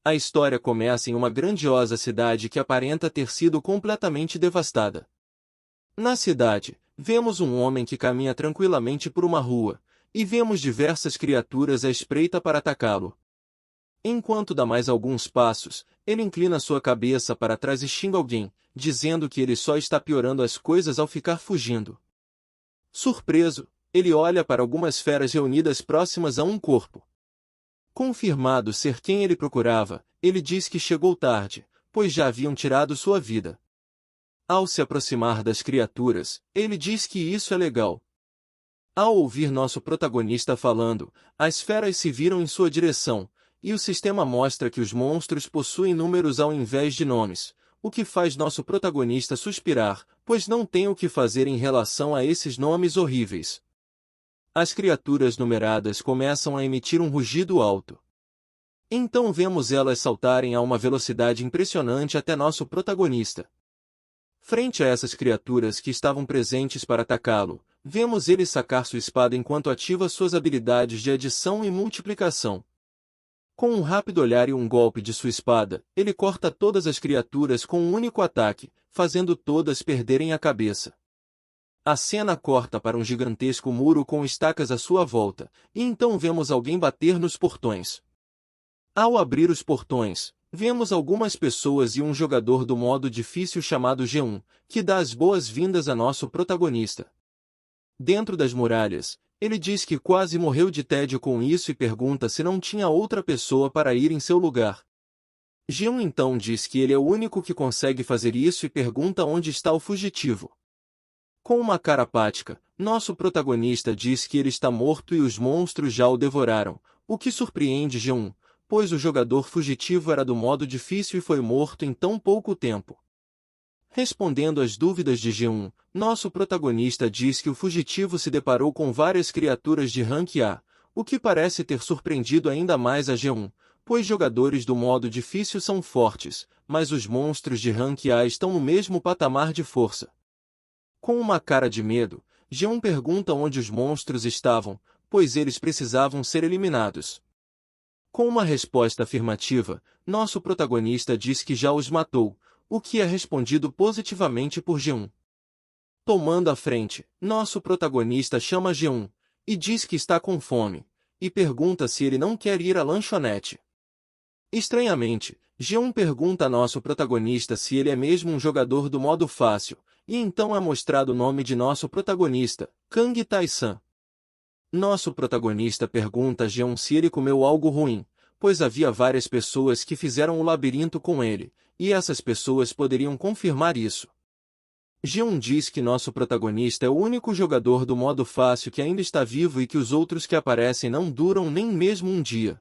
A história começa em uma grandiosa cidade que aparenta ter sido completamente devastada. Na cidade, vemos um homem que caminha tranquilamente por uma rua, e vemos diversas criaturas à espreita para atacá-lo. Enquanto dá mais alguns passos, ele inclina sua cabeça para trás e xinga alguém, dizendo que ele só está piorando as coisas ao ficar fugindo. Surpreso, ele olha para algumas feras reunidas próximas a um corpo. Confirmado ser quem ele procurava, ele diz que chegou tarde, pois já haviam tirado sua vida. Ao se aproximar das criaturas, ele diz que isso é legal. Ao ouvir nosso protagonista falando, as feras se viram em sua direção, e o sistema mostra que os monstros possuem números ao invés de nomes, o que faz nosso protagonista suspirar, pois não tem o que fazer em relação a esses nomes horríveis. As criaturas numeradas começam a emitir um rugido alto. Então vemos elas saltarem a uma velocidade impressionante até nosso protagonista. Frente a essas criaturas que estavam presentes para atacá-lo, vemos ele sacar sua espada enquanto ativa suas habilidades de adição e multiplicação. Com um rápido olhar e um golpe de sua espada, ele corta todas as criaturas com um único ataque, fazendo todas perderem a cabeça. A cena corta para um gigantesco muro com estacas à sua volta, e então vemos alguém bater nos portões. Ao abrir os portões, vemos algumas pessoas e um jogador do modo difícil chamado G1, que dá as boas-vindas a nosso protagonista. Dentro das muralhas, ele diz que quase morreu de tédio com isso e pergunta se não tinha outra pessoa para ir em seu lugar. G1 então diz que ele é o único que consegue fazer isso e pergunta onde está o fugitivo. Com uma cara apática, nosso protagonista diz que ele está morto e os monstros já o devoraram, o que surpreende G1, pois o jogador fugitivo era do modo difícil e foi morto em tão pouco tempo. Respondendo às dúvidas de G1, nosso protagonista diz que o fugitivo se deparou com várias criaturas de rank A, o que parece ter surpreendido ainda mais a G1, pois jogadores do modo difícil são fortes, mas os monstros de rank A estão no mesmo patamar de força. Com uma cara de medo, G1 pergunta onde os monstros estavam, pois eles precisavam ser eliminados. Com uma resposta afirmativa, nosso protagonista diz que já os matou, o que é respondido positivamente por G1. Tomando a frente, nosso protagonista chama G1, e diz que está com fome, e pergunta se ele não quer ir à lanchonete. Estranhamente, G1 pergunta a nosso protagonista se ele é mesmo um jogador do modo fácil, e então é mostrado o nome de nosso protagonista, Kang Tai-san. Nosso protagonista pergunta a G1 se ele comeu algo ruim, pois havia várias pessoas que fizeram o labirinto com ele, e essas pessoas poderiam confirmar isso. G1 diz que nosso protagonista é o único jogador do modo fácil que ainda está vivo e que os outros que aparecem não duram nem mesmo um dia.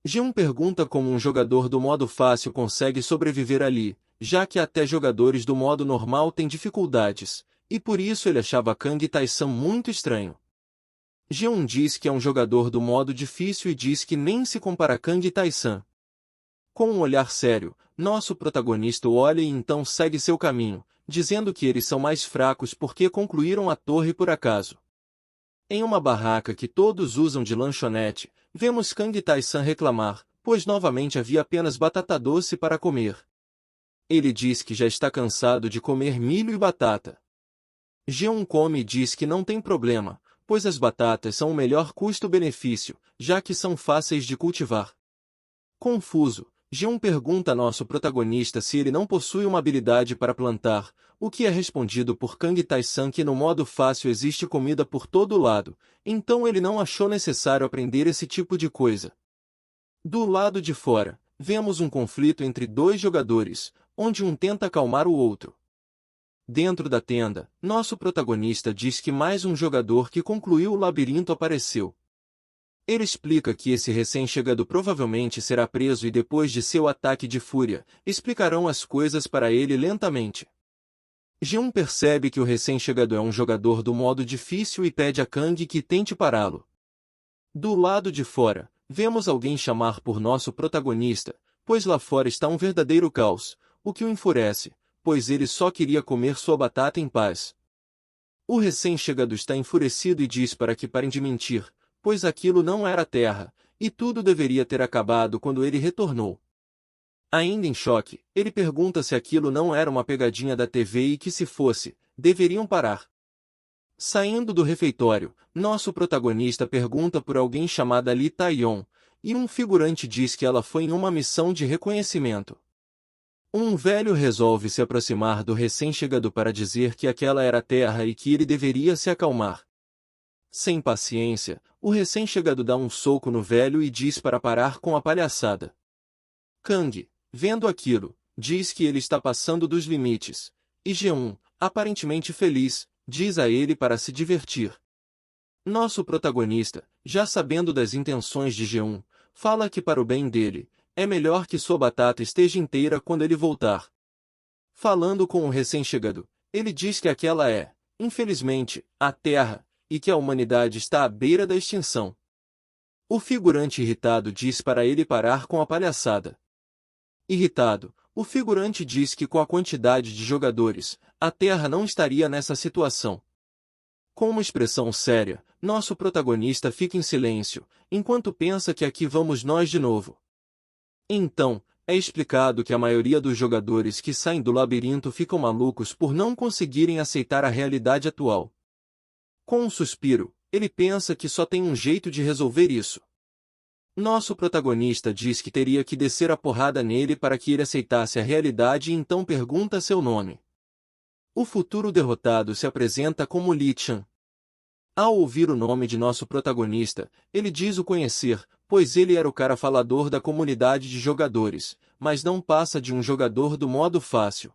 G1 pergunta como um jogador do modo fácil consegue sobreviver ali, já que até jogadores do modo normal têm dificuldades, e por isso ele achava Kang Tai-san muito estranho. G1 diz que é um jogador do modo difícil e diz que nem se compara a Kang Tai-san. Com um olhar sério, nosso protagonista olha e então segue seu caminho, dizendo que eles são mais fracos porque concluíram a torre por acaso. Em uma barraca que todos usam de lanchonete, vemos Kang Tai-san reclamar, pois novamente havia apenas batata doce para comer. Ele diz que já está cansado de comer milho e batata. G1 come e diz que não tem problema, pois as batatas são o melhor custo-benefício, já que são fáceis de cultivar. Confuso, G1 pergunta a nosso protagonista se ele não possui uma habilidade para plantar, o que é respondido por Kang Tai-san que no modo fácil existe comida por todo lado, então ele não achou necessário aprender esse tipo de coisa. Do lado de fora, vemos um conflito entre dois jogadores, onde um tenta acalmar o outro. Dentro da tenda, nosso protagonista diz que mais um jogador que concluiu o labirinto apareceu. Ele explica que esse recém-chegado provavelmente será preso e depois de seu ataque de fúria, explicarão as coisas para ele lentamente. G1 percebe que o recém-chegado é um jogador do modo difícil e pede a Kang que tente pará-lo. Do lado de fora, vemos alguém chamar por nosso protagonista, pois lá fora está um verdadeiro caos, o que o enfurece, pois ele só queria comer sua batata em paz. O recém-chegado está enfurecido e diz para que parem de mentir, pois aquilo não era terra, e tudo deveria ter acabado quando ele retornou. Ainda em choque, ele pergunta se aquilo não era uma pegadinha da TV e que se fosse, deveriam parar. Saindo do refeitório, nosso protagonista pergunta por alguém chamada Lee Tae-yon, e um figurante diz que ela foi em uma missão de reconhecimento. Um velho resolve se aproximar do recém-chegado para dizer que aquela era a Terra e que ele deveria se acalmar. Sem paciência, o recém-chegado dá um soco no velho e diz para parar com a palhaçada. Kang, vendo aquilo, diz que ele está passando dos limites, e Jeon, aparentemente feliz, diz a ele para se divertir. Nosso protagonista, já sabendo das intenções de Jeon, fala que para o bem dele, é melhor que sua batata esteja inteira quando ele voltar. Falando com o recém-chegado, ele diz que aquela é, infelizmente, a Terra, e que a humanidade está à beira da extinção. O figurante irritado diz para ele parar com a palhaçada. Irritado, o figurante diz que com a quantidade de jogadores, a Terra não estaria nessa situação. Com uma expressão séria, nosso protagonista fica em silêncio, enquanto pensa que aqui vamos nós de novo. Então, é explicado que a maioria dos jogadores que saem do labirinto ficam malucos por não conseguirem aceitar a realidade atual. Com um suspiro, ele pensa que só tem um jeito de resolver isso. Nosso protagonista diz que teria que descer a porrada nele para que ele aceitasse a realidade e então pergunta seu nome. O futuro derrotado se apresenta como Lee Chan. Ao ouvir o nome de nosso protagonista, ele diz o conhecer, pois ele era o cara falador da comunidade de jogadores, mas não passa de um jogador do modo fácil.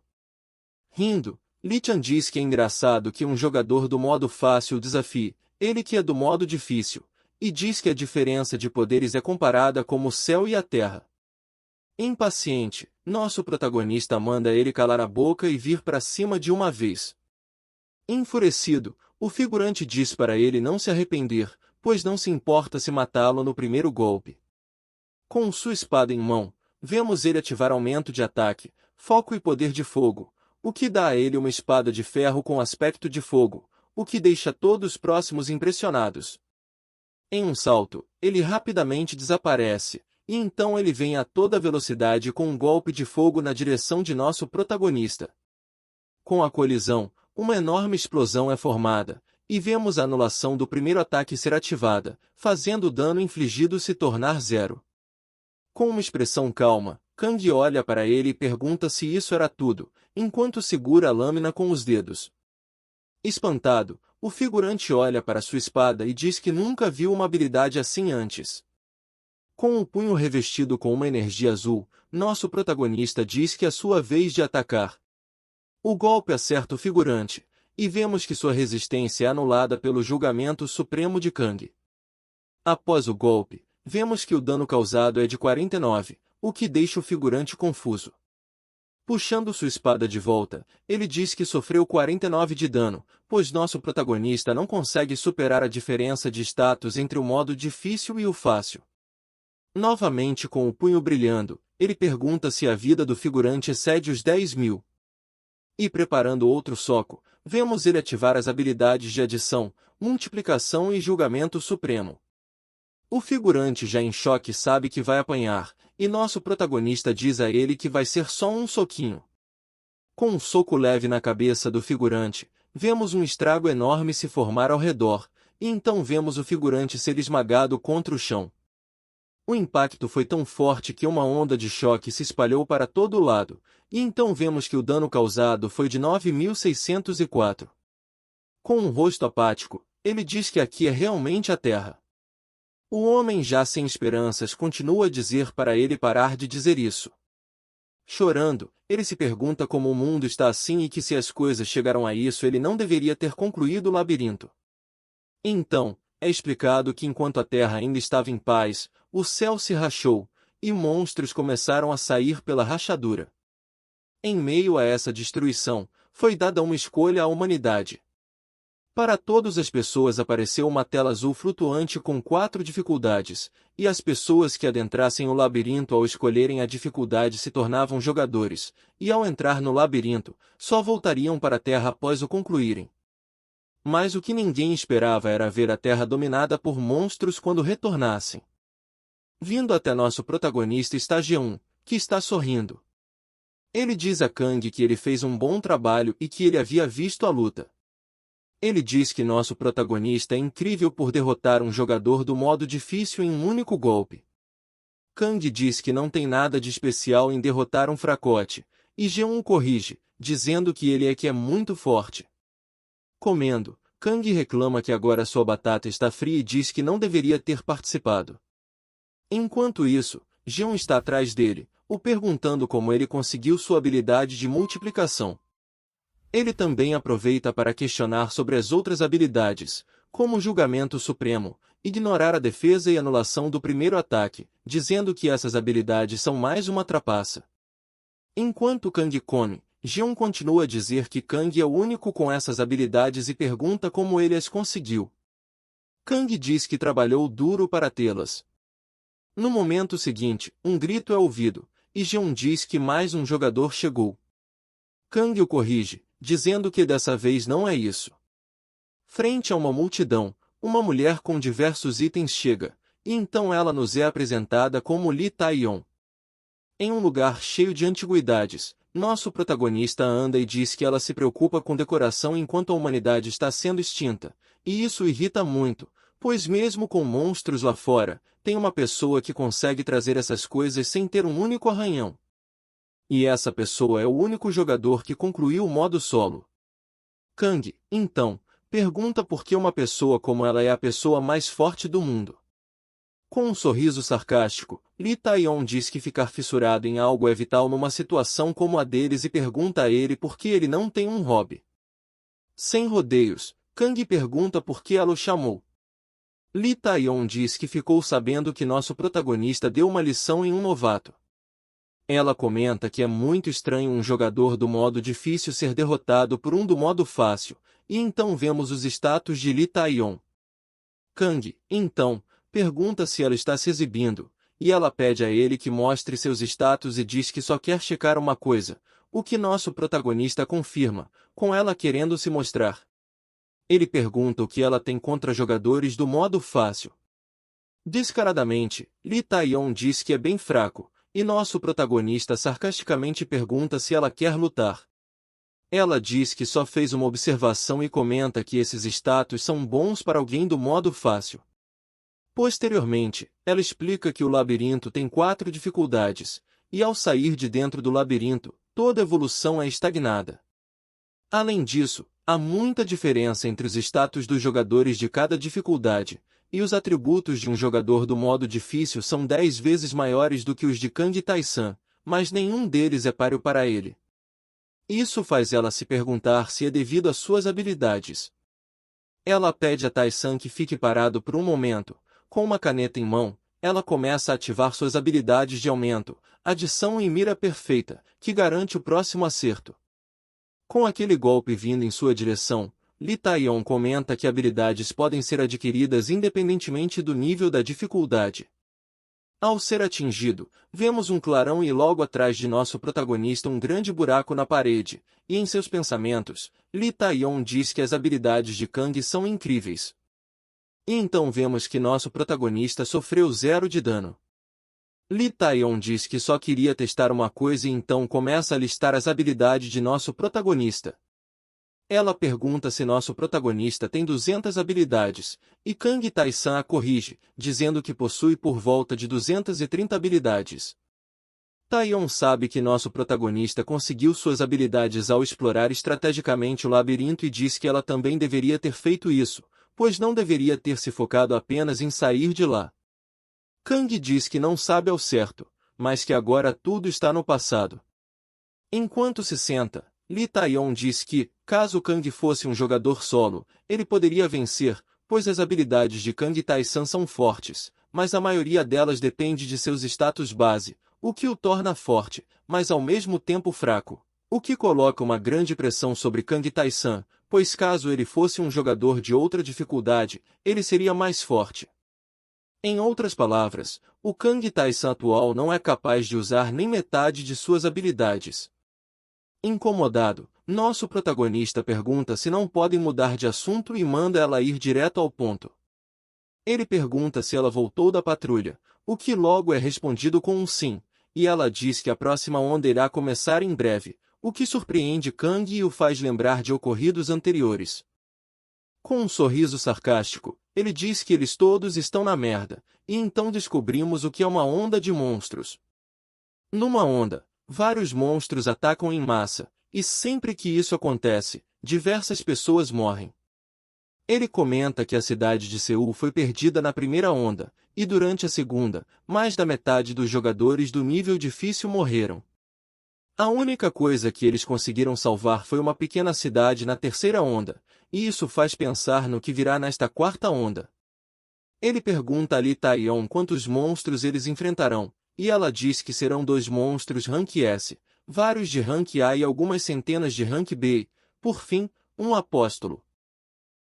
Rindo, Lee Chan diz que é engraçado que um jogador do modo fácil desafie, ele que é do modo difícil, e diz que a diferença de poderes é comparada como o céu e a terra. Impaciente, nosso protagonista manda ele calar a boca e vir para cima de uma vez. Enfurecido, o figurante diz para ele não se arrepender, pois não se importa se matá-lo no primeiro golpe. Com sua espada em mão, vemos ele ativar aumento de ataque, foco e poder de fogo, o que dá a ele uma espada de ferro com aspecto de fogo, o que deixa todos próximos impressionados. Em um salto, ele rapidamente desaparece, e então ele vem a toda velocidade com um golpe de fogo na direção de nosso protagonista. Com a colisão, uma enorme explosão é formada, e vemos a anulação do primeiro ataque ser ativada, fazendo o dano infligido se tornar zero. Com uma expressão calma, Kang olha para ele e pergunta se isso era tudo, enquanto segura a lâmina com os dedos. Espantado, o figurante olha para sua espada e diz que nunca viu uma habilidade assim antes. Com o punho revestido com uma energia azul, nosso protagonista diz que é sua vez de atacar. O golpe acerta o figurante, e vemos que sua resistência é anulada pelo julgamento supremo de Kang. Após o golpe, vemos que o dano causado é de 49, o que deixa o figurante confuso. Puxando sua espada de volta, ele diz que sofreu 49 de dano, pois nosso protagonista não consegue superar a diferença de status entre o modo difícil e o fácil. Novamente com o punho brilhando, ele pergunta se a vida do figurante excede os 10.000. E preparando outro soco, vemos ele ativar as habilidades de adição, multiplicação e julgamento supremo. O figurante já em choque sabe que vai apanhar, e nosso protagonista diz a ele que vai ser só um soquinho. Com um soco leve na cabeça do figurante, vemos um estrago enorme se formar ao redor, e então vemos o figurante ser esmagado contra o chão. O impacto foi tão forte que uma onda de choque se espalhou para todo lado, e então vemos que o dano causado foi de 9.604. Com um rosto apático, ele diz que aqui é realmente a Terra. O homem já sem esperanças continua a dizer para ele parar de dizer isso. Chorando, ele se pergunta como o mundo está assim e que se as coisas chegaram a isso ele não deveria ter concluído o labirinto. Então, é explicado que enquanto a Terra ainda estava em paz, o céu se rachou, e monstros começaram a sair pela rachadura. Em meio a essa destruição, foi dada uma escolha à humanidade. Para todas as pessoas apareceu uma tela azul flutuante com 4 dificuldades, e as pessoas que adentrassem o labirinto ao escolherem a dificuldade se tornavam jogadores, e ao entrar no labirinto, só voltariam para a Terra após o concluírem. Mas o que ninguém esperava era ver a Terra dominada por monstros quando retornassem. Vindo até nosso protagonista está G1, que está sorrindo. Ele diz a Kang que ele fez um bom trabalho e que ele havia visto a luta. Ele diz que nosso protagonista é incrível por derrotar um jogador do modo difícil em um único golpe. Kang diz que não tem nada de especial em derrotar um fracote, e Jeon o corrige, dizendo que ele é muito forte. Comendo, Kang reclama que agora sua batata está fria e diz que não deveria ter participado. Enquanto isso, Jeon está atrás dele, o perguntando como ele conseguiu sua habilidade de multiplicação. Ele também aproveita para questionar sobre as outras habilidades, como o julgamento supremo, ignorar a defesa e anulação do primeiro ataque, dizendo que essas habilidades são mais uma trapaça. Enquanto Kang come, Jeon continua a dizer que Kang é o único com essas habilidades e pergunta como ele as conseguiu. Kang diz que trabalhou duro para tê-las. No momento seguinte, um grito é ouvido, e Jeon diz que mais um jogador chegou. Kang o corrige, dizendo que dessa vez não é isso. Frente a uma multidão, uma mulher com diversos itens chega, e então ela nos é apresentada como Lee Tae-yeon. Em um lugar cheio de antiguidades, nosso protagonista anda e diz que ela se preocupa com decoração enquanto a humanidade está sendo extinta, e isso irrita muito, pois mesmo com monstros lá fora, tem uma pessoa que consegue trazer essas coisas sem ter um único arranhão. E essa pessoa é o único jogador que concluiu o modo solo. Kang, então, pergunta por que uma pessoa como ela é a pessoa mais forte do mundo. Com um sorriso sarcástico, Lee Tae-yeon diz que ficar fissurado em algo é vital numa situação como a deles e pergunta a ele por que ele não tem um hobby. Sem rodeios, Kang pergunta por que ela o chamou. Lee Tae-yeon diz que ficou sabendo que nosso protagonista deu uma lição em um novato. Ela comenta que é muito estranho um jogador do modo difícil ser derrotado por um do modo fácil, e então vemos os status de Lee Tae-yeon. Kang, então, pergunta se ela está se exibindo, e ela pede a ele que mostre seus status e diz que só quer checar uma coisa, o que nosso protagonista confirma, com ela querendo se mostrar. Ele pergunta o que ela tem contra jogadores do modo fácil. Descaradamente, Lee Tae-yeon diz que é bem fraco, e nosso protagonista sarcasticamente pergunta se ela quer lutar. Ela diz que só fez uma observação e comenta que esses status são bons para alguém do modo fácil. Posteriormente, ela explica que o labirinto tem 4 dificuldades, e ao sair de dentro do labirinto, toda evolução é estagnada. Além disso, há muita diferença entre os status dos jogadores de cada dificuldade, e os atributos de um jogador do modo difícil são 10 vezes maiores do que os de Kang Tae-san, mas nenhum deles é páreo para ele. Isso faz ela se perguntar se é devido às suas habilidades. Ela pede a Tae-san que fique parado por um momento. Com uma caneta em mão, ela começa a ativar suas habilidades de aumento, adição e mira perfeita, que garante o próximo acerto. Com aquele golpe vindo em sua direção, Lee Tae-yeon comenta que habilidades podem ser adquiridas independentemente do nível da dificuldade. Ao ser atingido, vemos um clarão e logo atrás de nosso protagonista um grande buraco na parede, e em seus pensamentos, Lee Tae-yeon diz que as habilidades de Kang são incríveis. E então vemos que nosso protagonista sofreu 0 de dano. Lee Tae-yeon diz que só queria testar uma coisa e então começa a listar as habilidades de nosso protagonista. Ela pergunta se nosso protagonista tem 200 habilidades, e Kang Tae-san a corrige, dizendo que possui por volta de 230 habilidades. Tae-yeon sabe que nosso protagonista conseguiu suas habilidades ao explorar estrategicamente o labirinto e diz que ela também deveria ter feito isso, pois não deveria ter se focado apenas em sair de lá. Kang diz que não sabe ao certo, mas que agora tudo está no passado. Enquanto se senta, Lee Tae-yeon diz que, caso Kang fosse um jogador solo, ele poderia vencer, pois as habilidades de Kang Tae-san são fortes, mas a maioria delas depende de seus status base, o que o torna forte, mas ao mesmo tempo fraco, o que coloca uma grande pressão sobre Kang Tae-san, pois caso ele fosse um jogador de outra dificuldade, ele seria mais forte. Em outras palavras, o Kang Tae-san atual não é capaz de usar nem metade de suas habilidades. Incomodado, nosso protagonista pergunta se não podem mudar de assunto e manda ela ir direto ao ponto. Ele pergunta se ela voltou da patrulha, o que logo é respondido com um sim, e ela diz que a próxima onda irá começar em breve, o que surpreende Kang e o faz lembrar de ocorridos anteriores. Com um sorriso sarcástico, ele diz que eles todos estão na merda, e então descobrimos o que é uma onda de monstros. Numa onda, vários monstros atacam em massa, e sempre que isso acontece, diversas pessoas morrem. Ele comenta que a cidade de Seul foi perdida na primeira onda, e durante a segunda, mais da metade dos jogadores do nível difícil morreram. A única coisa que eles conseguiram salvar foi uma pequena cidade na terceira onda, e isso faz pensar no que virá nesta quarta onda. Ele pergunta a Lee Taeyeon quantos monstros eles enfrentarão, e ela diz que serão 2 monstros Rank S, vários de Rank A e algumas centenas de Rank B, e, por fim, um apóstolo.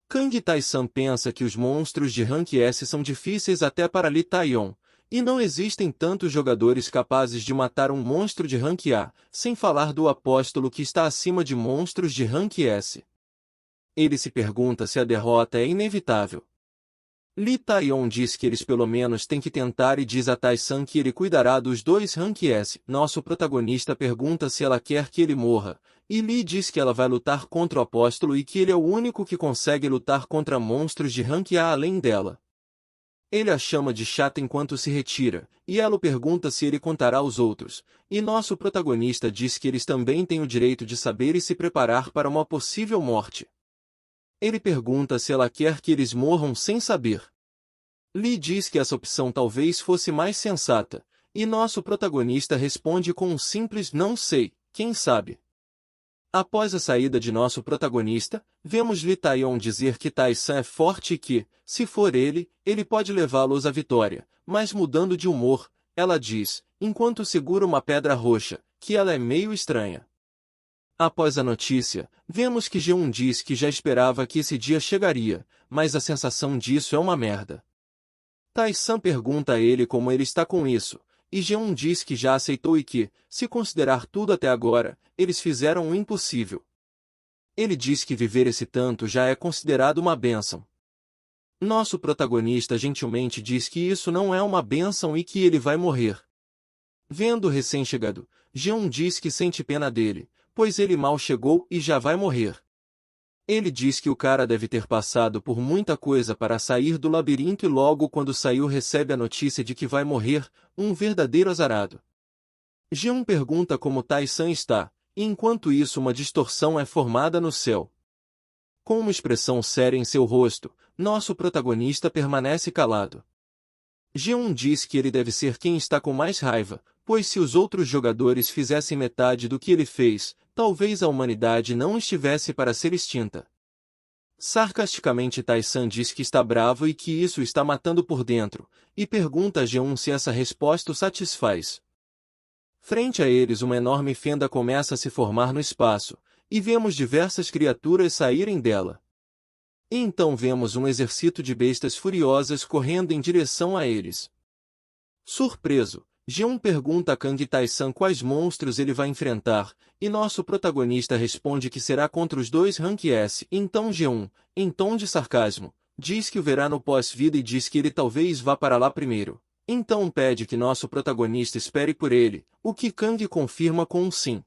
Kang Tai-san pensa que os monstros de Rank S são difíceis até para Lee Taeyeon, e não existem tantos jogadores capazes de matar um monstro de Rank A, sem falar do apóstolo que está acima de monstros de Rank S. Ele se pergunta se a derrota é inevitável. Lee Taeyeon diz que eles pelo menos têm que tentar e diz a Tai-san que ele cuidará dos 2 Rank S. Nosso protagonista pergunta se ela quer que ele morra, e Lee diz que ela vai lutar contra o apóstolo e que ele é o único que consegue lutar contra monstros de Rank A além dela. Ele a chama de chata enquanto se retira, e ela pergunta se ele contará aos outros, e nosso protagonista diz que eles também têm o direito de saber e se preparar para uma possível morte. Ele pergunta se ela quer que eles morram sem saber. Lee diz que essa opção talvez fosse mais sensata, e nosso protagonista responde com um simples não sei, quem sabe. Após a saída de nosso protagonista, vemos Lee Taeyeon dizer que Tai-san é forte e que, se for ele pode levá-los à vitória, mas mudando de humor, ela diz, enquanto segura uma pedra roxa, que ela é meio estranha. Após a notícia, vemos que Jeon diz que já esperava que esse dia chegaria, mas a sensação disso é uma merda. Tai-san pergunta a ele como ele está com isso, e Jeon diz que já aceitou e que, se considerar tudo até agora, eles fizeram o impossível. Ele diz que viver esse tanto já é considerado uma bênção. Nosso protagonista gentilmente diz que isso não é uma bênção e que ele vai morrer. Vendo o recém-chegado, Jeon diz que sente pena dele, pois ele mal chegou e já vai morrer. Ele diz que o cara deve ter passado por muita coisa para sair do labirinto e logo quando saiu recebe a notícia de que vai morrer, um verdadeiro azarado. Jeon pergunta como Tai-san está, e enquanto isso uma distorção é formada no céu. Com uma expressão séria em seu rosto, nosso protagonista permanece calado. Jeon diz que ele deve ser quem está com mais raiva, pois se os outros jogadores fizessem metade do que ele fez, talvez a humanidade não estivesse para ser extinta. Sarcasticamente Tai-san diz que está bravo e que isso está matando por dentro, e pergunta a Jeon se essa resposta o satisfaz. Frente a eles uma enorme fenda começa a se formar no espaço, e vemos diversas criaturas saírem dela. E então vemos um exército de bestas furiosas correndo em direção a eles. Surpreso, Jeon pergunta a Kang Tai-san quais monstros ele vai enfrentar, e nosso protagonista responde que será contra os 2 Rank S. Então Jeon, em tom de sarcasmo, diz que o verá no pós-vida e diz que ele talvez vá para lá primeiro. Então pede que nosso protagonista espere por ele, o que Kang confirma com um sim.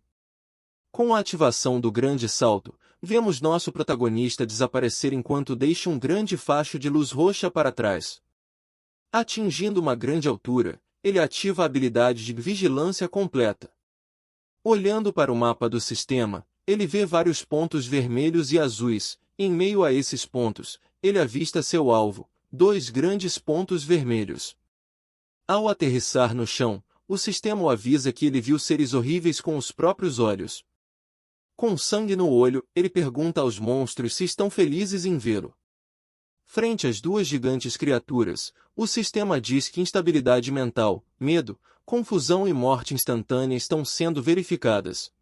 Com a ativação do grande salto, vemos nosso protagonista desaparecer enquanto deixa um grande facho de luz roxa para trás. Atingindo uma grande altura, ele ativa a habilidade de vigilância completa. Olhando para o mapa do sistema, ele vê vários pontos vermelhos e azuis. Em meio a esses pontos, ele avista seu alvo, 2 grandes pontos vermelhos. Ao aterrissar no chão, o sistema o avisa que ele viu seres horríveis com os próprios olhos. Com sangue no olho, ele pergunta aos monstros se estão felizes em vê-lo. Frente às 2 gigantes criaturas, o sistema diz que instabilidade mental, medo, confusão e morte instantânea estão sendo verificadas.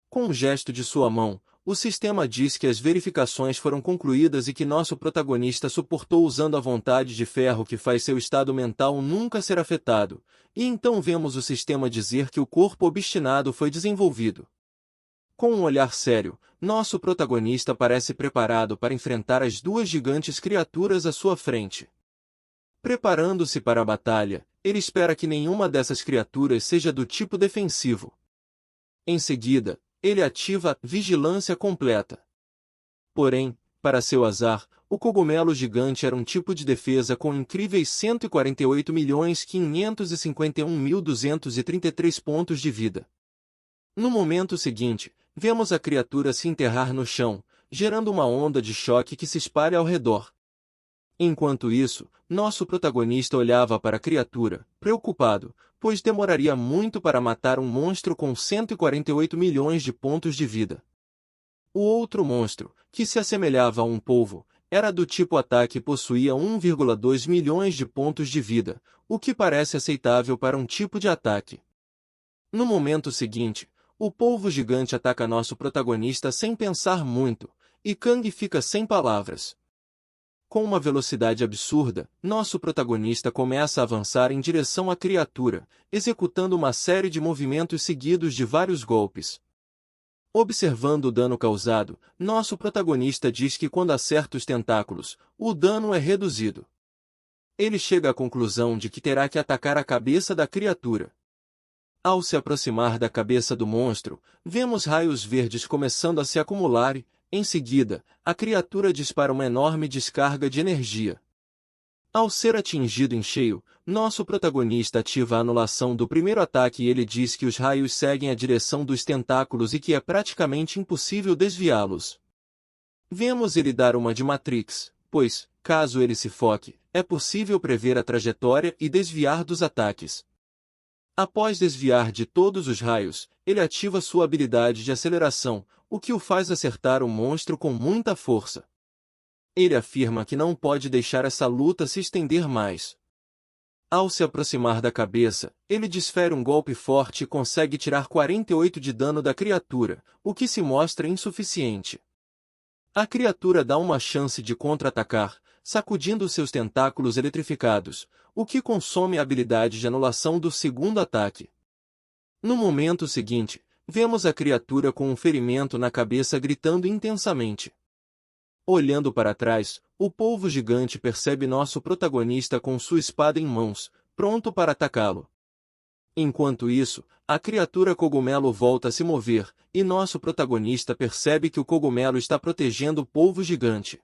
Com um gesto de sua mão, o sistema diz que as verificações foram concluídas e que nosso protagonista suportou usando a vontade de ferro que faz seu estado mental nunca ser afetado, e então vemos o sistema dizer que o corpo obstinado foi desenvolvido. Com um olhar sério, nosso protagonista parece preparado para enfrentar as 2 gigantes criaturas à sua frente. Preparando-se para a batalha, ele espera que nenhuma dessas criaturas seja do tipo defensivo. Em seguida, ele ativa a vigilância completa. Porém, para seu azar, o cogumelo gigante era um tipo de defesa com incríveis 148.551.233 pontos de vida. No momento seguinte, vemos a criatura se enterrar no chão, gerando uma onda de choque que se espalha ao redor. Enquanto isso, nosso protagonista olhava para a criatura, preocupado, pois demoraria muito para matar um monstro com 148 milhões de pontos de vida. O outro monstro, que se assemelhava a um polvo, era do tipo ataque e possuía 1,2 milhões de pontos de vida, o que parece aceitável para um tipo de ataque. No momento seguinte, o polvo gigante ataca nosso protagonista sem pensar muito, e Kang fica sem palavras. Com uma velocidade absurda, nosso protagonista começa a avançar em direção à criatura, executando uma série de movimentos seguidos de vários golpes. Observando o dano causado, nosso protagonista diz que quando acerta os tentáculos, o dano é reduzido. Ele chega à conclusão de que terá que atacar a cabeça da criatura. Ao se aproximar da cabeça do monstro, vemos raios verdes começando a se acumular e, em seguida, a criatura dispara uma enorme descarga de energia. Ao ser atingido em cheio, nosso protagonista ativa a anulação do primeiro ataque e ele diz que os raios seguem a direção dos tentáculos e que é praticamente impossível desviá-los. Vemos ele dar uma de Matrix, pois, caso ele se foque, é possível prever a trajetória e desviar dos ataques. Após desviar de todos os raios, ele ativa sua habilidade de aceleração, o que o faz acertar o monstro com muita força. Ele afirma que não pode deixar essa luta se estender mais. Ao se aproximar da cabeça, ele desfere um golpe forte e consegue tirar 48 de dano da criatura, o que se mostra insuficiente. A criatura dá uma chance de contra-atacar, sacudindo seus tentáculos eletrificados, o que consome a habilidade de anulação do segundo ataque. No momento seguinte, vemos a criatura com um ferimento na cabeça gritando intensamente. Olhando para trás, o polvo gigante percebe nosso protagonista com sua espada em mãos, pronto para atacá-lo. Enquanto isso, a criatura cogumelo volta a se mover, e nosso protagonista percebe que o cogumelo está protegendo o polvo gigante.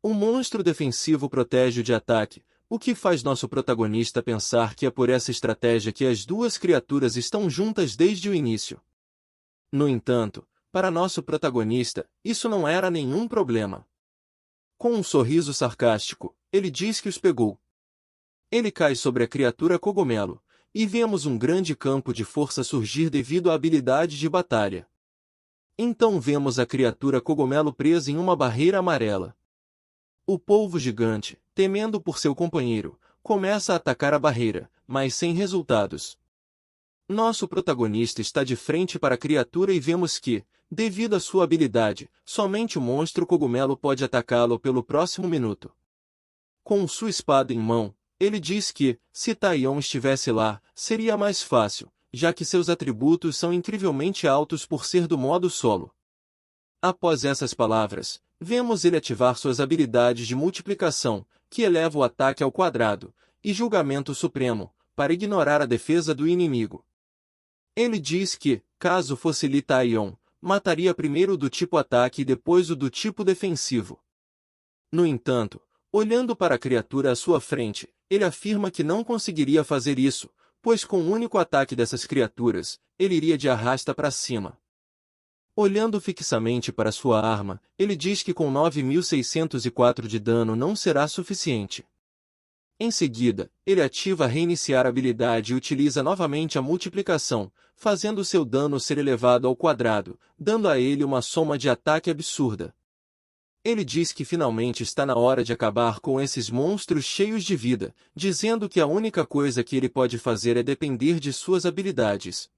O monstro defensivo protege-o de ataque, o que faz nosso protagonista pensar que é por essa estratégia que as duas criaturas estão juntas desde o início. No entanto, para nosso protagonista, isso não era nenhum problema. Com um sorriso sarcástico, ele diz que os pegou. Ele cai sobre a criatura cogumelo, e vemos um grande campo de força surgir devido à habilidade de batalha. Então vemos a criatura cogumelo presa em uma barreira amarela. O polvo gigante, temendo por seu companheiro, começa a atacar a barreira, mas sem resultados. Nosso protagonista está de frente para a criatura e vemos que, devido à sua habilidade, somente o monstro cogumelo pode atacá-lo pelo próximo minuto. Com sua espada em mão, ele diz que, se Taion estivesse lá, seria mais fácil, já que seus atributos são incrivelmente altos por ser do modo solo. Após essas palavras, vemos ele ativar suas habilidades de multiplicação, que eleva o ataque ao quadrado, e julgamento supremo, para ignorar a defesa do inimigo. Ele diz que, caso fosse Li Taion, mataria primeiro o do tipo ataque e depois o do tipo defensivo. No entanto, olhando para a criatura à sua frente, ele afirma que não conseguiria fazer isso, pois com o único ataque dessas criaturas, ele iria de arrasta para cima. Olhando fixamente para sua arma, ele diz que com 9.604 de dano não será suficiente. Em seguida, ele ativa reiniciar a habilidade e utiliza novamente a multiplicação, fazendo seu dano ser elevado ao quadrado, dando a ele uma soma de ataque absurda. Ele diz que finalmente está na hora de acabar com esses monstros cheios de vida, dizendo que a única coisa que ele pode fazer é depender de suas habilidades.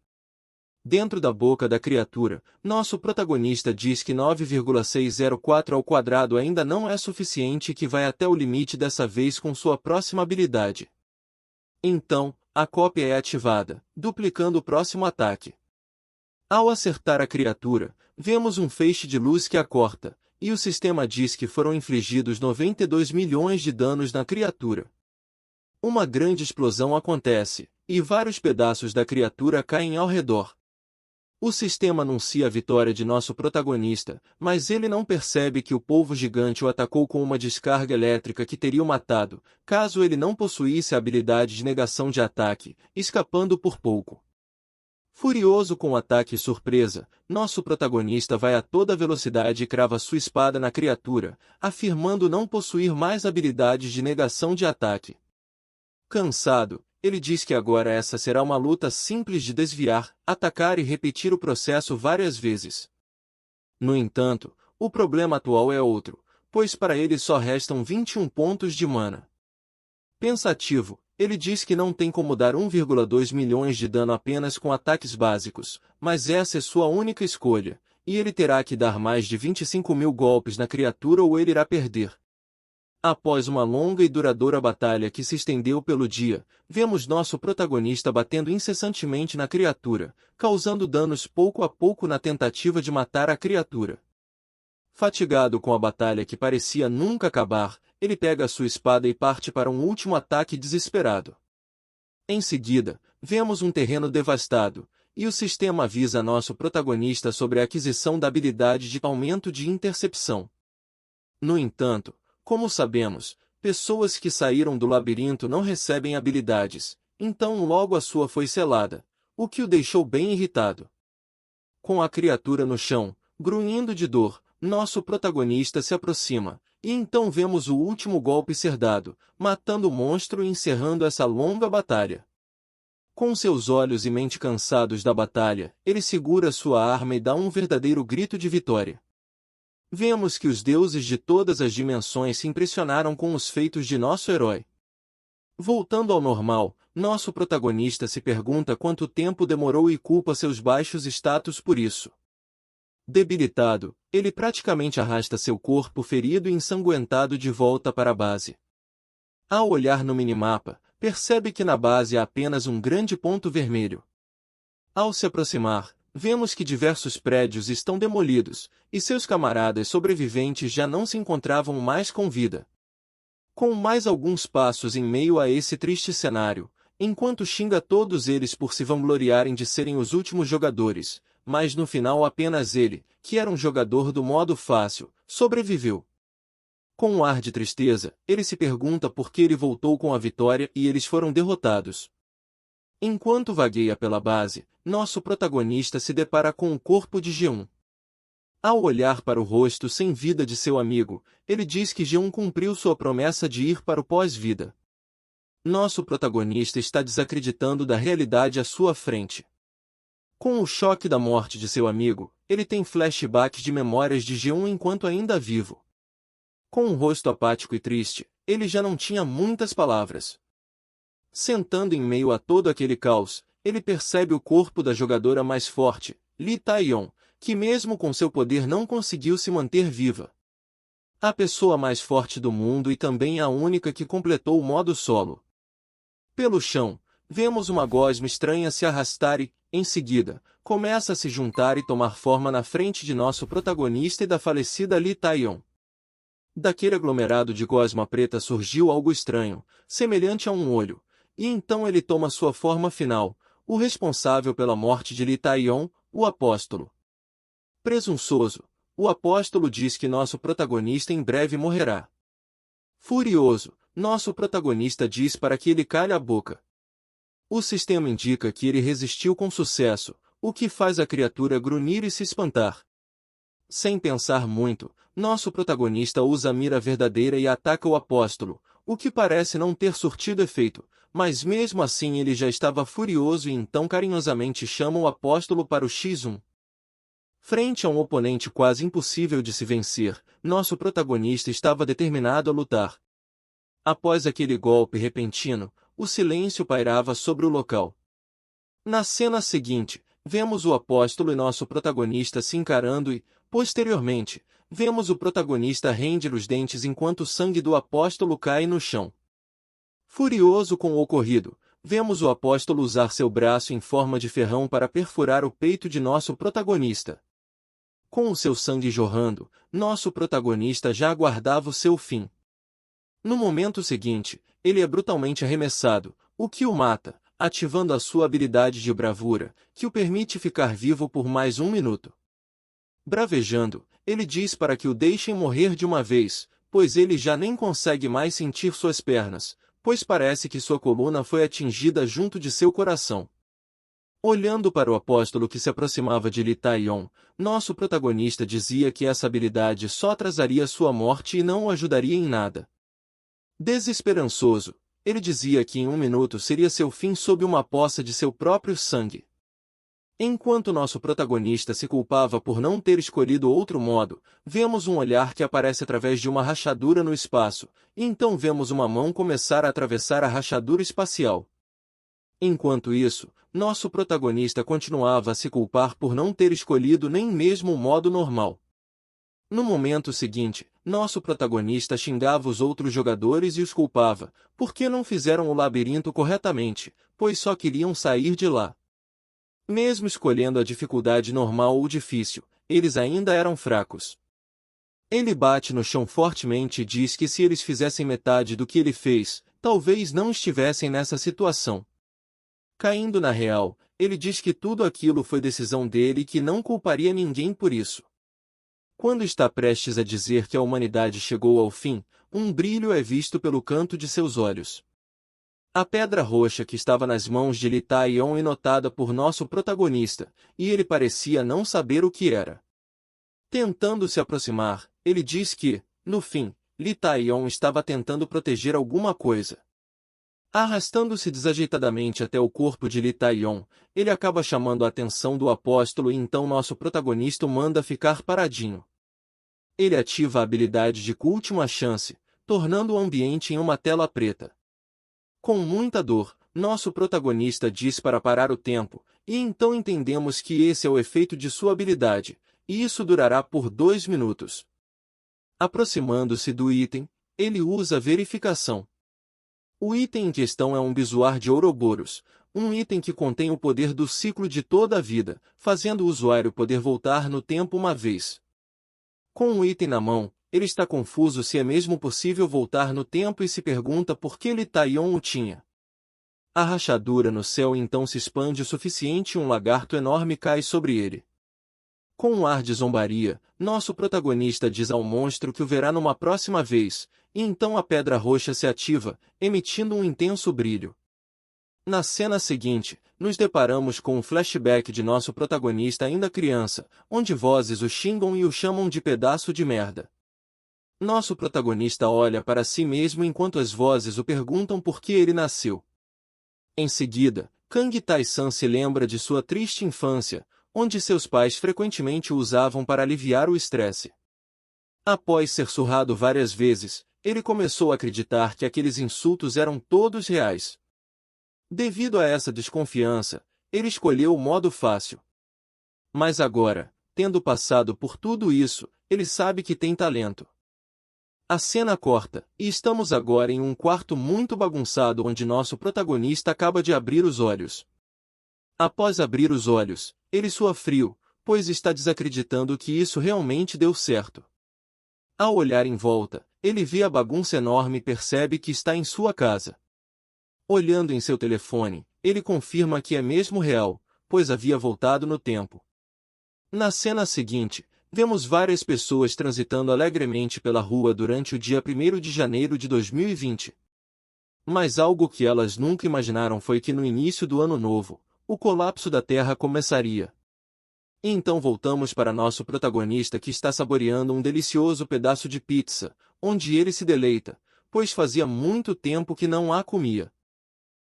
Dentro da boca da criatura, nosso protagonista diz que 9,604 ao quadrado ainda não é suficiente e que vai até o limite dessa vez com sua próxima habilidade. Então, a cópia é ativada, duplicando o próximo ataque. Ao acertar a criatura, vemos um feixe de luz que a corta, e o sistema diz que foram infligidos 92 milhões de danos na criatura. Uma grande explosão acontece, e vários pedaços da criatura caem ao redor. O sistema anuncia a vitória de nosso protagonista, mas ele não percebe que o polvo gigante o atacou com uma descarga elétrica que teria o matado, caso ele não possuísse a habilidade de negação de ataque, escapando por pouco. Furioso com o ataque surpresa, nosso protagonista vai a toda velocidade e crava sua espada na criatura, afirmando não possuir mais habilidades de negação de ataque. Cansado, ele diz que agora essa será uma luta simples de desviar, atacar e repetir o processo várias vezes. No entanto, o problema atual é outro, pois para ele só restam 21 pontos de mana. Pensativo, ele diz que não tem como dar 1,2 milhões de dano apenas com ataques básicos, mas essa é sua única escolha, e ele terá que dar mais de 25 mil golpes na criatura ou ele irá perder. Após uma longa e duradoura batalha que se estendeu pelo dia, vemos nosso protagonista batendo incessantemente na criatura, causando danos pouco a pouco na tentativa de matar a criatura. Fatigado com a batalha que parecia nunca acabar, ele pega sua espada e parte para um último ataque desesperado. Em seguida, vemos um terreno devastado, e o sistema avisa nosso protagonista sobre a aquisição da habilidade de aumento de intercepção. No entanto, como sabemos, pessoas que saíram do labirinto não recebem habilidades, então logo a sua foi selada, o que o deixou bem irritado. Com a criatura no chão, grunhindo de dor, nosso protagonista se aproxima, e então vemos o último golpe ser dado, matando o monstro e encerrando essa longa batalha. Com seus olhos e mente cansados da batalha, ele segura sua arma e dá um verdadeiro grito de vitória. Vemos que os deuses de todas as dimensões se impressionaram com os feitos de nosso herói. Voltando ao normal, nosso protagonista se pergunta quanto tempo demorou e culpa seus baixos status por isso. Debilitado, ele praticamente arrasta seu corpo ferido e ensanguentado de volta para a base. Ao olhar no minimapa, percebe que na base há apenas um grande ponto vermelho. Ao se aproximar, vemos que diversos prédios estão demolidos, e seus camaradas sobreviventes já não se encontravam mais com vida. Com mais alguns passos em meio a esse triste cenário, enquanto xinga todos eles por se vangloriarem de serem os últimos jogadores, mas no final apenas ele, que era um jogador do modo fácil, sobreviveu. Com um ar de tristeza, ele se pergunta por que ele voltou com a vitória e eles foram derrotados. Enquanto vagueia pela base, nosso protagonista se depara com o corpo de G1. Ao olhar para o rosto sem vida de seu amigo, ele diz que G1 cumpriu sua promessa de ir para o pós-vida. Nosso protagonista está desacreditando da realidade à sua frente. Com o choque da morte de seu amigo, ele tem flashbacks de memórias de G1 enquanto ainda vivo. Com um rosto apático e triste, ele já não tinha muitas palavras. Sentando em meio a todo aquele caos, ele percebe o corpo da jogadora mais forte, Li Taiyon, que mesmo com seu poder não conseguiu se manter viva. A pessoa mais forte do mundo e também a única que completou o modo solo. Pelo chão, vemos uma gosma estranha se arrastar e, em seguida, começa a se juntar e tomar forma na frente de nosso protagonista e da falecida Li Taiyon. Daquele aglomerado de gosma preta surgiu algo estranho, semelhante a um olho, e então ele toma sua forma final, o responsável pela morte de Li Taiyon, o apóstolo. Presunçoso, o apóstolo diz que nosso protagonista em breve morrerá. Furioso, nosso protagonista diz para que ele calhe a boca. O sistema indica que ele resistiu com sucesso, o que faz a criatura grunhir e se espantar. Sem pensar muito, nosso protagonista usa a mira verdadeira e ataca o apóstolo, o que parece não ter surtido efeito, mas mesmo assim ele já estava furioso e então carinhosamente chama o apóstolo para o X1. Frente a um oponente quase impossível de se vencer, nosso protagonista estava determinado a lutar. Após aquele golpe repentino, o silêncio pairava sobre o local. Na cena seguinte, vemos o apóstolo e nosso protagonista se encarando e, posteriormente, vemos o protagonista render os dentes enquanto o sangue do apóstolo cai no chão. Furioso com o ocorrido, vemos o apóstolo usar seu braço em forma de ferrão para perfurar o peito de nosso protagonista. Com o seu sangue jorrando, nosso protagonista já aguardava o seu fim. No momento seguinte, ele é brutalmente arremessado, o que o mata, ativando a sua habilidade de bravura, que o permite ficar vivo por mais um minuto. Bravejando, ele diz para que o deixem morrer de uma vez, pois ele já nem consegue mais sentir suas pernas, pois parece que sua coluna foi atingida junto de seu coração. Olhando para o apóstolo que se aproximava de Li Taion, nosso protagonista dizia que essa habilidade só atrasaria sua morte e não o ajudaria em nada. Desesperançoso, ele dizia que em um minuto seria seu fim sob uma poça de seu próprio sangue. Enquanto nosso protagonista se culpava por não ter escolhido outro modo, vemos um olhar que aparece através de uma rachadura no espaço, e então vemos uma mão começar a atravessar a rachadura espacial. Enquanto isso, nosso protagonista continuava a se culpar por não ter escolhido nem mesmo o modo normal. No momento seguinte, nosso protagonista xingava os outros jogadores e os culpava, porque não fizeram o labirinto corretamente, pois só queriam sair de lá. Mesmo escolhendo a dificuldade normal ou difícil, eles ainda eram fracos. Ele bate no chão fortemente e diz que se eles fizessem metade do que ele fez, talvez não estivessem nessa situação. Caindo na real, ele diz que tudo aquilo foi decisão dele e que não culparia ninguém por isso. Quando está prestes a dizer que a humanidade chegou ao fim, um brilho é visto pelo canto de seus olhos. A pedra roxa que estava nas mãos de Li Taion é notada por nosso protagonista, e ele parecia não saber o que era. Tentando se aproximar, ele diz que, no fim, Li Taion estava tentando proteger alguma coisa. Arrastando-se desajeitadamente até o corpo de Li Taion, ele acaba chamando a atenção do apóstolo e então nosso protagonista o manda ficar paradinho. Ele ativa a habilidade de última chance, tornando o ambiente em uma tela preta. Com muita dor, nosso protagonista diz para parar o tempo, e então entendemos que esse é o efeito de sua habilidade, e isso durará por 2 minutos. Aproximando-se do item, ele usa verificação. O item em questão é um bizuar de Ouroboros, um item que contém o poder do ciclo de toda a vida, fazendo o usuário poder voltar no tempo uma vez. Com o item na mão, ele está confuso se é mesmo possível voltar no tempo e se pergunta por que Li Taion o tinha. A rachadura no céu então se expande o suficiente e um lagarto enorme cai sobre ele. Com um ar de zombaria, nosso protagonista diz ao monstro que o verá numa próxima vez, e então a pedra roxa se ativa, emitindo um intenso brilho. Na cena seguinte, nos deparamos com um flashback de nosso protagonista ainda criança, onde vozes o xingam e o chamam de pedaço de merda. Nosso protagonista olha para si mesmo enquanto as vozes o perguntam por que ele nasceu. Em seguida, Kang Tai-san se lembra de sua triste infância, onde seus pais frequentemente o usavam para aliviar o estresse. Após ser surrado várias vezes, ele começou a acreditar que aqueles insultos eram todos reais. Devido a essa desconfiança, ele escolheu o modo fácil. Mas agora, tendo passado por tudo isso, ele sabe que tem talento. A cena corta, e estamos agora em um quarto muito bagunçado onde nosso protagonista acaba de abrir os olhos. Após abrir os olhos, ele sua frio, pois está desacreditando que isso realmente deu certo. Ao olhar em volta, ele vê a bagunça enorme e percebe que está em sua casa. Olhando em seu telefone, ele confirma que é mesmo real, pois havia voltado no tempo. Na cena seguinte, vemos várias pessoas transitando alegremente pela rua durante o dia 1º de janeiro de 2020. Mas algo que elas nunca imaginaram foi que no início do ano novo, o colapso da Terra começaria. Então voltamos para nosso protagonista que está saboreando um delicioso pedaço de pizza, onde ele se deleita, pois fazia muito tempo que não a comia.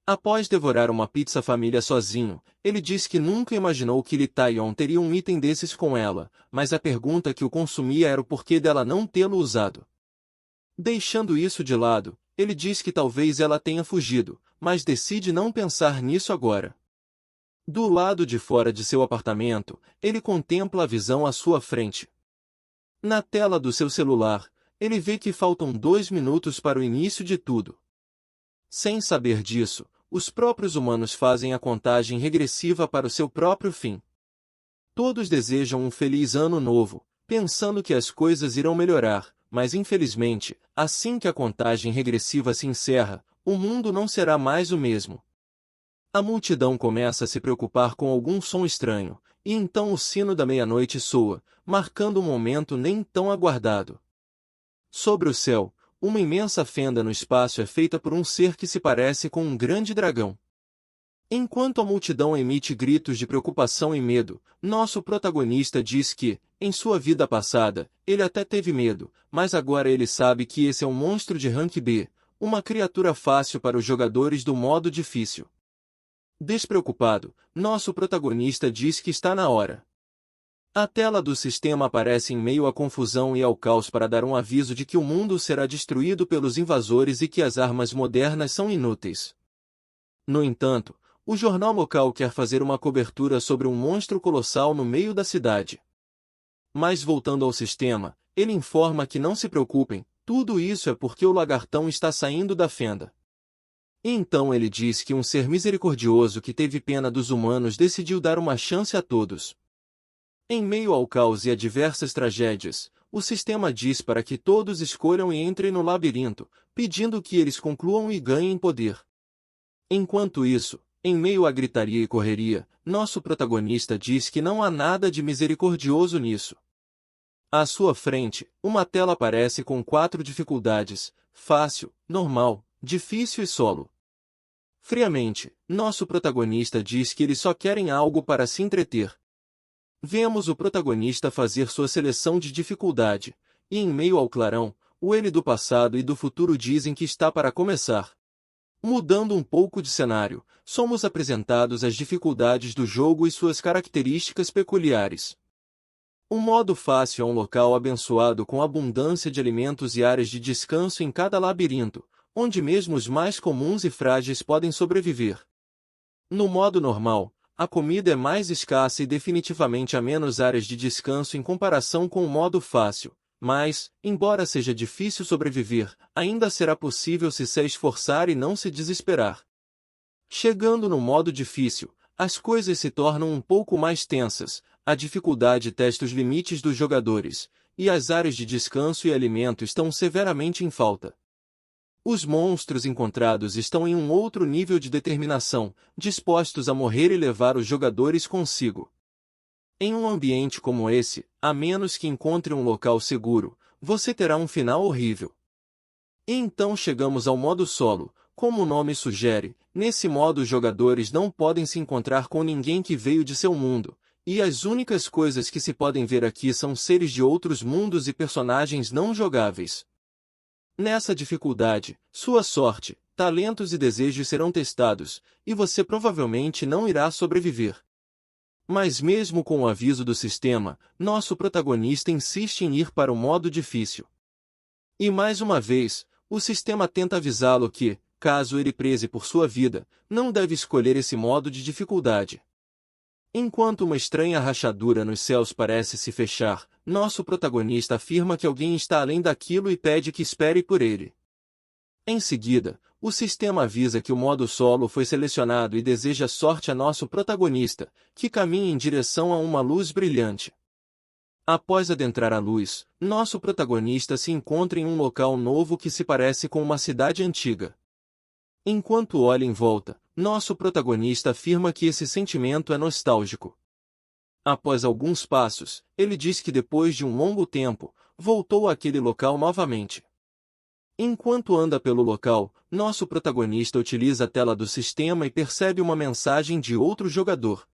Após devorar uma pizza família sozinho, ele diz que nunca imaginou que Li Taion teria um item desses com ela, mas a pergunta que o consumia era o porquê dela não tê-lo usado. Deixando isso de lado, ele diz que talvez ela tenha fugido, mas decide não pensar nisso agora. Do lado de fora de seu apartamento, ele contempla a visão à sua frente. Na tela do seu celular, ele vê que faltam 2 minutos para o início de tudo. Sem saber disso, os próprios humanos fazem a contagem regressiva para o seu próprio fim. Todos desejam um feliz ano novo, pensando que as coisas irão melhorar, mas infelizmente, assim que a contagem regressiva se encerra, o mundo não será mais o mesmo. A multidão começa a se preocupar com algum som estranho, e então o sino da meia-noite soa, marcando um momento nem tão aguardado. Sobre o céu, uma imensa fenda no espaço é feita por um ser que se parece com um grande dragão. Enquanto a multidão emite gritos de preocupação e medo, nosso protagonista diz que, em sua vida passada, ele até teve medo, mas agora ele sabe que esse é um monstro de rank B, uma criatura fácil para os jogadores do modo difícil. Despreocupado, nosso protagonista diz que está na hora. A tela do sistema aparece em meio à confusão e ao caos para dar um aviso de que o mundo será destruído pelos invasores e que as armas modernas são inúteis. No entanto, o jornal local quer fazer uma cobertura sobre um monstro colossal no meio da cidade. Mas voltando ao sistema, ele informa que não se preocupem, tudo isso é porque o lagartão está saindo da fenda. E então ele diz que um ser misericordioso que teve pena dos humanos decidiu dar uma chance a todos. Em meio ao caos e a diversas tragédias, o sistema diz para que todos escolham e entrem no labirinto, pedindo que eles concluam e ganhem poder. Enquanto isso, em meio à gritaria e correria, nosso protagonista diz que não há nada de misericordioso nisso. À sua frente, uma tela aparece com 4 dificuldades: fácil, normal, difícil e solo. Friamente, nosso protagonista diz que eles só querem algo para se entreter. Vemos o protagonista fazer sua seleção de dificuldade, e em meio ao clarão, o ele do passado e do futuro dizem que está para começar. Mudando um pouco de cenário, somos apresentados as dificuldades do jogo e suas características peculiares. O modo fácil é um local abençoado com abundância de alimentos e áreas de descanso em cada labirinto, onde mesmo os mais comuns e frágeis podem sobreviver. No modo normal, a comida é mais escassa e definitivamente há menos áreas de descanso em comparação com o modo fácil, mas, embora seja difícil sobreviver, ainda será possível se esforçar e não se desesperar. Chegando no modo difícil, as coisas se tornam um pouco mais tensas, a dificuldade testa os limites dos jogadores, e as áreas de descanso e alimento estão severamente em falta. Os monstros encontrados estão em um outro nível de determinação, dispostos a morrer e levar os jogadores consigo. Em um ambiente como esse, a menos que encontre um local seguro, você terá um final horrível. E então chegamos ao modo solo. Como o nome sugere, nesse modo os jogadores não podem se encontrar com ninguém que veio de seu mundo, e as únicas coisas que se podem ver aqui são seres de outros mundos e personagens não jogáveis. Nessa dificuldade, sua sorte, talentos e desejos serão testados, e você provavelmente não irá sobreviver. Mas mesmo com o aviso do sistema, nosso protagonista insiste em ir para o modo difícil. E mais uma vez, o sistema tenta avisá-lo que, caso ele preze por sua vida, não deve escolher esse modo de dificuldade. Enquanto uma estranha rachadura nos céus parece se fechar, nosso protagonista afirma que alguém está além daquilo e pede que espere por ele. Em seguida, o sistema avisa que o modo solo foi selecionado e deseja sorte a nosso protagonista, que caminha em direção a uma luz brilhante. Após adentrar a luz, nosso protagonista se encontra em um local novo que se parece com uma cidade antiga. Enquanto olha em volta, nosso protagonista afirma que esse sentimento é nostálgico. Após alguns passos, ele diz que depois de um longo tempo, voltou àquele local novamente. Enquanto anda pelo local, nosso protagonista utiliza a tela do sistema e percebe uma mensagem de outro jogador.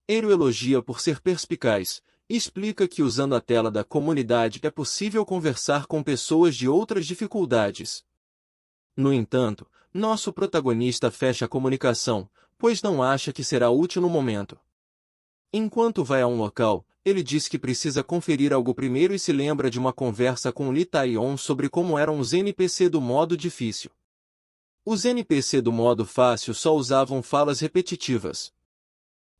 Ele o elogia por ser perspicaz, e explica que usando a tela da comunidade é possível conversar com pessoas de outras dificuldades. No entanto, nosso protagonista fecha a comunicação, pois não acha que será útil no momento. Enquanto vai a um local, ele diz que precisa conferir algo primeiro e se lembra de uma conversa com Lee Tae-on sobre como eram os NPC do modo difícil. Os NPC do modo fácil só usavam falas repetitivas.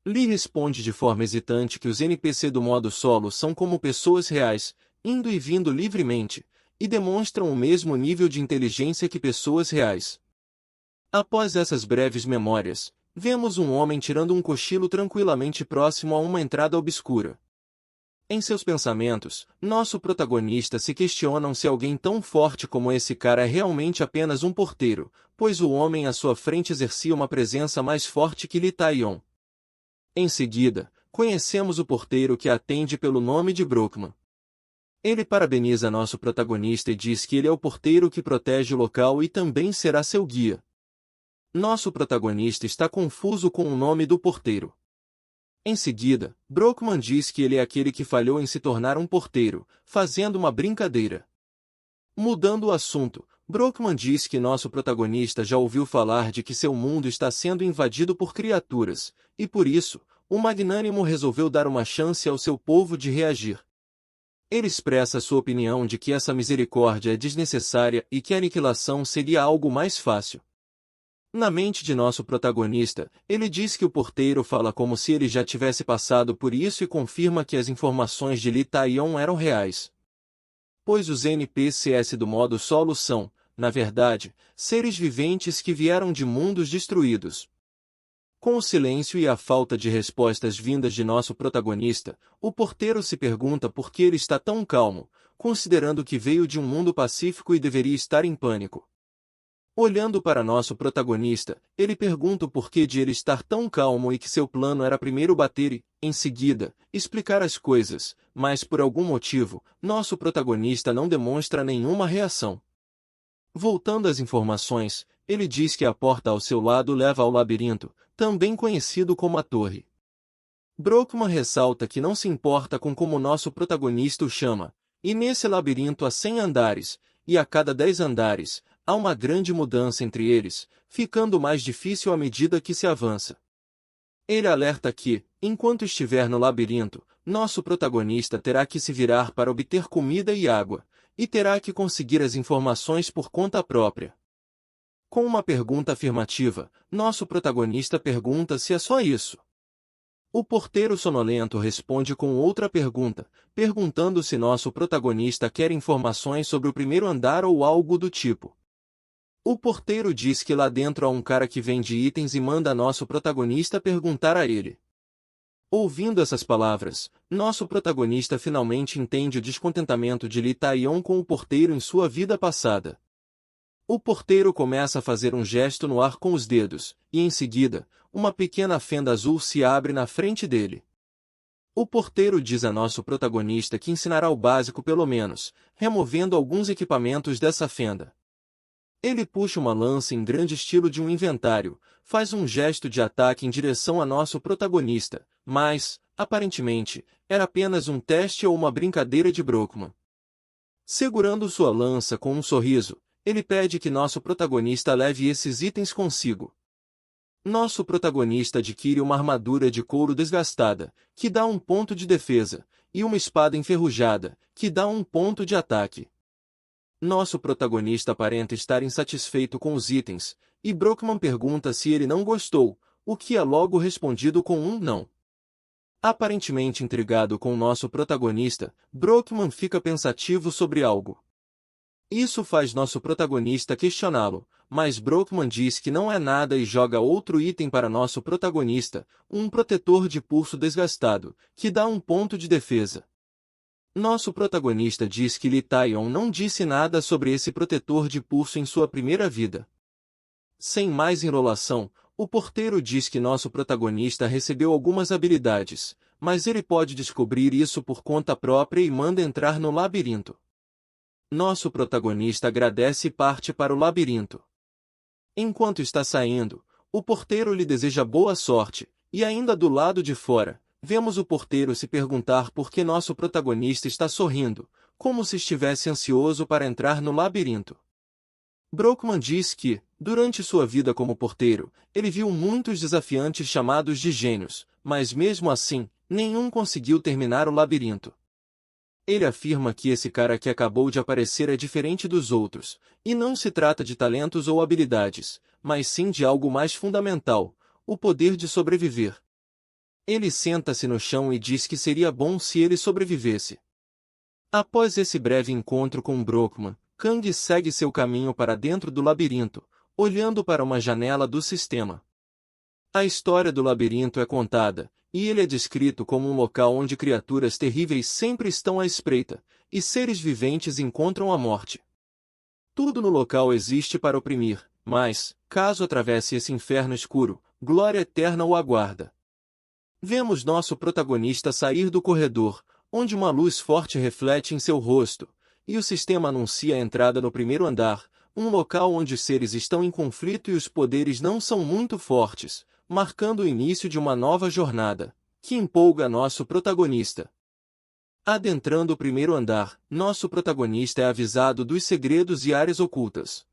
Lee responde de forma hesitante que os NPC do modo solo são como pessoas reais, indo e vindo livremente, e demonstram o mesmo nível de inteligência que pessoas reais. Após essas breves memórias, vemos um homem tirando um cochilo tranquilamente próximo a uma entrada obscura. Em seus pensamentos, nosso protagonista se questiona se alguém tão forte como esse cara é realmente apenas um porteiro, pois o homem à sua frente exercia uma presença mais forte que Lee Tae-yong. Em seguida, conhecemos o porteiro que atende pelo nome de Brookman. Ele parabeniza nosso protagonista e diz que ele é o porteiro que protege o local e também será seu guia. Nosso protagonista está confuso com o nome do porteiro. Em seguida, Brookman diz que ele é aquele que falhou em se tornar um porteiro, fazendo uma brincadeira. Mudando o assunto, Brookman diz que nosso protagonista já ouviu falar de que seu mundo está sendo invadido por criaturas, e por isso, o magnânimo resolveu dar uma chance ao seu povo de reagir. Ele expressa sua opinião de que essa misericórdia é desnecessária e que a aniquilação seria algo mais fácil. Na mente de nosso protagonista, ele diz que o porteiro fala como se ele já tivesse passado por isso e confirma que as informações de Lee Tae-yong eram reais. Pois os NPCs do modo solo são, na verdade, seres viventes que vieram de mundos destruídos. Com o silêncio e a falta de respostas vindas de nosso protagonista, o porteiro se pergunta por que ele está tão calmo, considerando que veio de um mundo pacífico e deveria estar em pânico. Olhando para nosso protagonista, ele pergunta o porquê de ele estar tão calmo e que seu plano era primeiro bater e, em seguida, explicar as coisas, mas por algum motivo, nosso protagonista não demonstra nenhuma reação. Voltando às informações, ele diz que a porta ao seu lado leva ao labirinto, também conhecido como a Torre. Brookman ressalta que não se importa com como nosso protagonista o chama, e nesse labirinto há 100 andares, e a cada 10 andares, há uma grande mudança entre eles, ficando mais difícil à medida que se avança. Ele alerta que, enquanto estiver no labirinto, nosso protagonista terá que se virar para obter comida e água, e terá que conseguir as informações por conta própria. Com uma pergunta afirmativa, nosso protagonista pergunta se é só isso. O porteiro sonolento responde com outra pergunta, perguntando se nosso protagonista quer informações sobre o primeiro andar ou algo do tipo. O porteiro diz que lá dentro há um cara que vende itens e manda nosso protagonista perguntar a ele. Ouvindo essas palavras, nosso protagonista finalmente entende o descontentamento de Lee Tae-yong com o porteiro em sua vida passada. O porteiro começa a fazer um gesto no ar com os dedos, e em seguida, uma pequena fenda azul se abre na frente dele. O porteiro diz a nosso protagonista que ensinará o básico pelo menos, removendo alguns equipamentos dessa fenda. Ele puxa uma lança em grande estilo de um inventário, faz um gesto de ataque em direção a nosso protagonista, mas, aparentemente, era apenas um teste ou uma brincadeira de Brookman. Segurando sua lança com um sorriso, ele pede que nosso protagonista leve esses itens consigo. Nosso protagonista adquire uma armadura de couro desgastada, que dá 1 ponto de defesa, e uma espada enferrujada, que dá 1 ponto de ataque. Nosso protagonista aparenta estar insatisfeito com os itens, e Brookman pergunta se ele não gostou, o que é logo respondido com um não. Aparentemente intrigado com nosso protagonista, Brookman fica pensativo sobre algo. Isso faz nosso protagonista questioná-lo, mas Brookman diz que não é nada e joga outro item para nosso protagonista, um protetor de pulso desgastado, que dá 1 ponto de defesa. Nosso protagonista diz que Lee Tae-yong não disse nada sobre esse protetor de pulso em sua primeira vida. Sem mais enrolação, o porteiro diz que nosso protagonista recebeu algumas habilidades, mas ele pode descobrir isso por conta própria e manda entrar no labirinto. Nosso protagonista agradece e parte para o labirinto. Enquanto está saindo, o porteiro lhe deseja boa sorte, e ainda do lado de fora, vemos o porteiro se perguntar por que nosso protagonista está sorrindo, como se estivesse ansioso para entrar no labirinto. Brookman diz que, durante sua vida como porteiro, ele viu muitos desafiantes chamados de gênios, mas mesmo assim, nenhum conseguiu terminar o labirinto. Ele afirma que esse cara que acabou de aparecer é diferente dos outros, e não se trata de talentos ou habilidades, mas sim de algo mais fundamental, o poder de sobreviver. Ele senta-se no chão e diz que seria bom se ele sobrevivesse. Após esse breve encontro com Brookman, Kang segue seu caminho para dentro do labirinto, olhando para uma janela do sistema. A história do labirinto é contada, e ele é descrito como um local onde criaturas terríveis sempre estão à espreita, e seres viventes encontram a morte. Tudo no local existe para oprimir, mas, caso atravesse esse inferno escuro, glória eterna o aguarda. Vemos nosso protagonista sair do corredor, onde uma luz forte reflete em seu rosto, e o sistema anuncia a entrada no primeiro andar, um local onde os seres estão em conflito e os poderes não são muito fortes, marcando o início de uma nova jornada, que empolga nosso protagonista. Adentrando o primeiro andar, nosso protagonista é avisado dos segredos e áreas ocultas.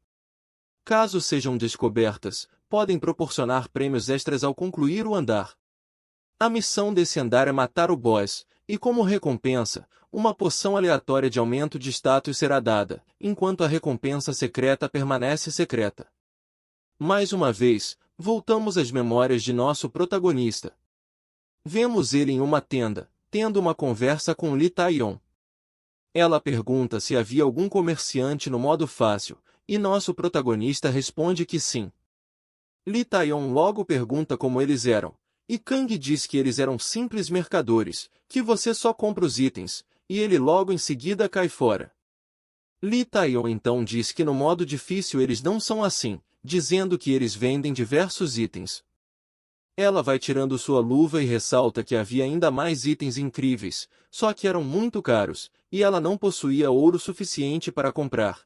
Caso sejam descobertas, podem proporcionar prêmios extras ao concluir o andar. A missão desse andar é matar o boss, e como recompensa, uma poção aleatória de aumento de status será dada, enquanto a recompensa secreta permanece secreta. Mais uma vez, voltamos às memórias de nosso protagonista. Vemos ele em uma tenda, tendo uma conversa com Li Taion. Ela pergunta se havia algum comerciante no modo fácil, e nosso protagonista responde que sim. Li Taion logo pergunta como eles eram, e Kang diz que eles eram simples mercadores, que você só compra os itens, e ele logo em seguida cai fora. Li Taion então diz que no modo difícil eles não são assim, dizendo que eles vendem diversos itens. Ela vai tirando sua luva e ressalta que havia ainda mais itens incríveis, só que eram muito caros, e ela não possuía ouro suficiente para comprar.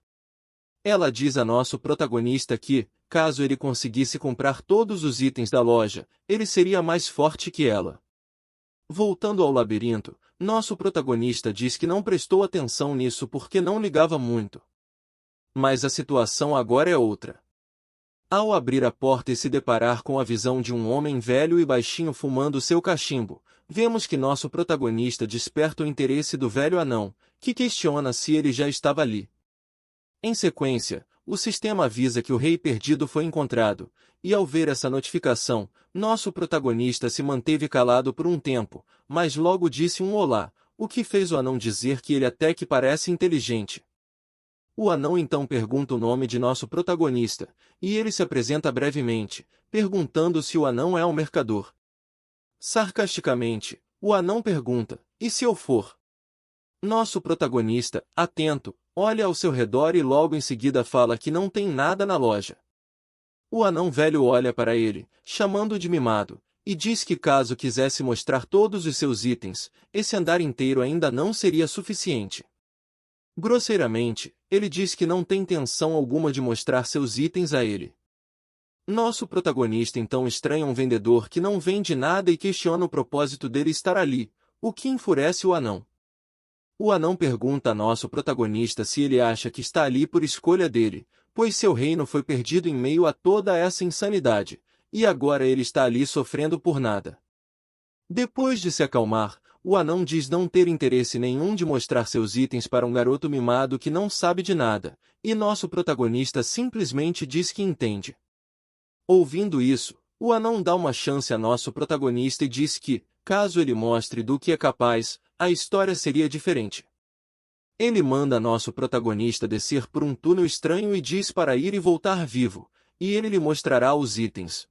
Ela diz a nosso protagonista que, caso ele conseguisse comprar todos os itens da loja, ele seria mais forte que ela. Voltando ao labirinto, nosso protagonista diz que não prestou atenção nisso porque não ligava muito. Mas a situação agora é outra. Ao abrir a porta e se deparar com a visão de um homem velho e baixinho fumando seu cachimbo, vemos que nosso protagonista desperta o interesse do velho anão, que questiona se ele já estava ali. Em sequência, o sistema avisa que o rei perdido foi encontrado, e ao ver essa notificação, nosso protagonista se manteve calado por um tempo, mas logo disse um olá, o que fez o anão dizer que ele até que parece inteligente. O anão então pergunta o nome de nosso protagonista, e ele se apresenta brevemente, perguntando se o anão é um mercador. Sarcasticamente, o anão pergunta, e se eu for? Nosso protagonista, atento, olha ao seu redor e logo em seguida fala que não tem nada na loja. O anão velho olha para ele, chamando-o de mimado, e diz que caso quisesse mostrar todos os seus itens, esse andar inteiro ainda não seria suficiente. Grosseiramente, ele diz que não tem intenção alguma de mostrar seus itens a ele. Nosso protagonista então estranha um vendedor que não vende nada e questiona o propósito dele estar ali, o que enfurece o anão. O anão pergunta a nosso protagonista se ele acha que está ali por escolha dele, pois seu reino foi perdido em meio a toda essa insanidade, e agora ele está ali sofrendo por nada. Depois de se acalmar, o anão diz não ter interesse nenhum de mostrar seus itens para um garoto mimado que não sabe de nada, e nosso protagonista simplesmente diz que entende. Ouvindo isso, o anão dá uma chance a nosso protagonista e diz que, caso ele mostre do que é capaz, a história seria diferente. Ele manda nosso protagonista descer por um túnel estranho e diz para ir e voltar vivo, e ele lhe mostrará os itens.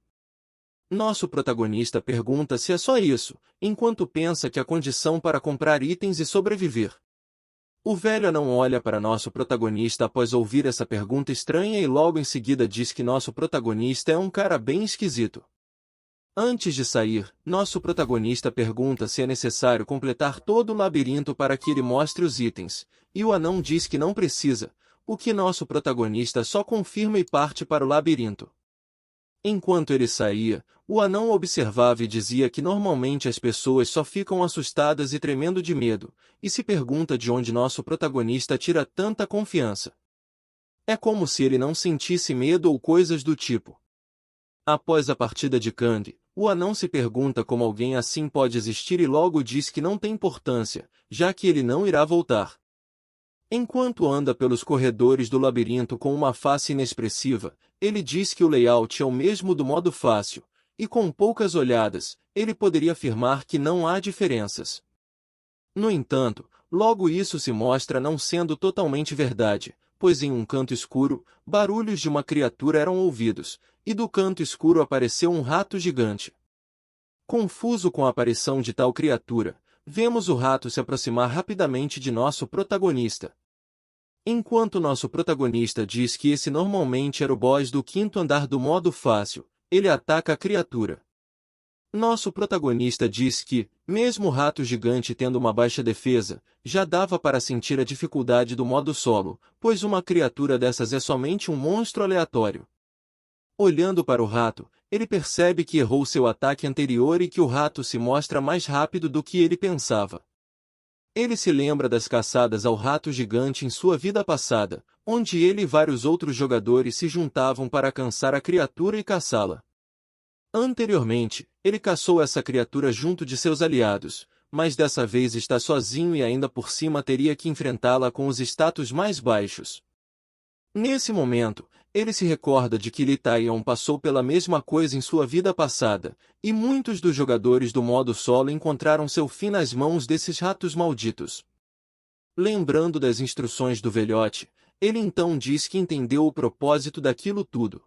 Nosso protagonista pergunta se é só isso, enquanto pensa que a condição para comprar itens e sobreviver. O velho anão olha para nosso protagonista após ouvir essa pergunta estranha e logo em seguida diz que nosso protagonista é um cara bem esquisito. Antes de sair, nosso protagonista pergunta se é necessário completar todo o labirinto para que ele mostre os itens, e o anão diz que não precisa, o que nosso protagonista só confirma e parte para o labirinto. Enquanto ele saía, o anão observava e dizia que normalmente as pessoas só ficam assustadas e tremendo de medo, e se pergunta de onde nosso protagonista tira tanta confiança. É como se ele não sentisse medo ou coisas do tipo. Após a partida de Kang, o anão se pergunta como alguém assim pode existir e logo diz que não tem importância, já que ele não irá voltar. Enquanto anda pelos corredores do labirinto com uma face inexpressiva, ele diz que o layout é o mesmo do modo fácil, e com poucas olhadas, ele poderia afirmar que não há diferenças. No entanto, logo isso se mostra não sendo totalmente verdade, pois em um canto escuro, barulhos de uma criatura eram ouvidos, e do canto escuro apareceu um rato gigante. Confuso com a aparição de tal criatura, vemos o rato se aproximar rapidamente de nosso protagonista. Enquanto nosso protagonista diz que esse normalmente era o boss do quinto andar do modo fácil, ele ataca a criatura. Nosso protagonista diz que, mesmo o rato gigante tendo uma baixa defesa, já dava para sentir a dificuldade do modo solo, pois uma criatura dessas é somente um monstro aleatório. Olhando para o rato, ele percebe que errou seu ataque anterior e que o rato se mostra mais rápido do que ele pensava. Ele se lembra das caçadas ao rato gigante em sua vida passada, onde ele e vários outros jogadores se juntavam para caçar a criatura e caçá-la. Anteriormente, ele caçou essa criatura junto de seus aliados, mas dessa vez está sozinho e ainda por cima teria que enfrentá-la com os status mais baixos. Nesse momento, ele se recorda de que Litaion passou pela mesma coisa em sua vida passada, e muitos dos jogadores do modo solo encontraram seu fim nas mãos desses ratos malditos. Lembrando das instruções do velhote, ele então diz que entendeu o propósito daquilo tudo.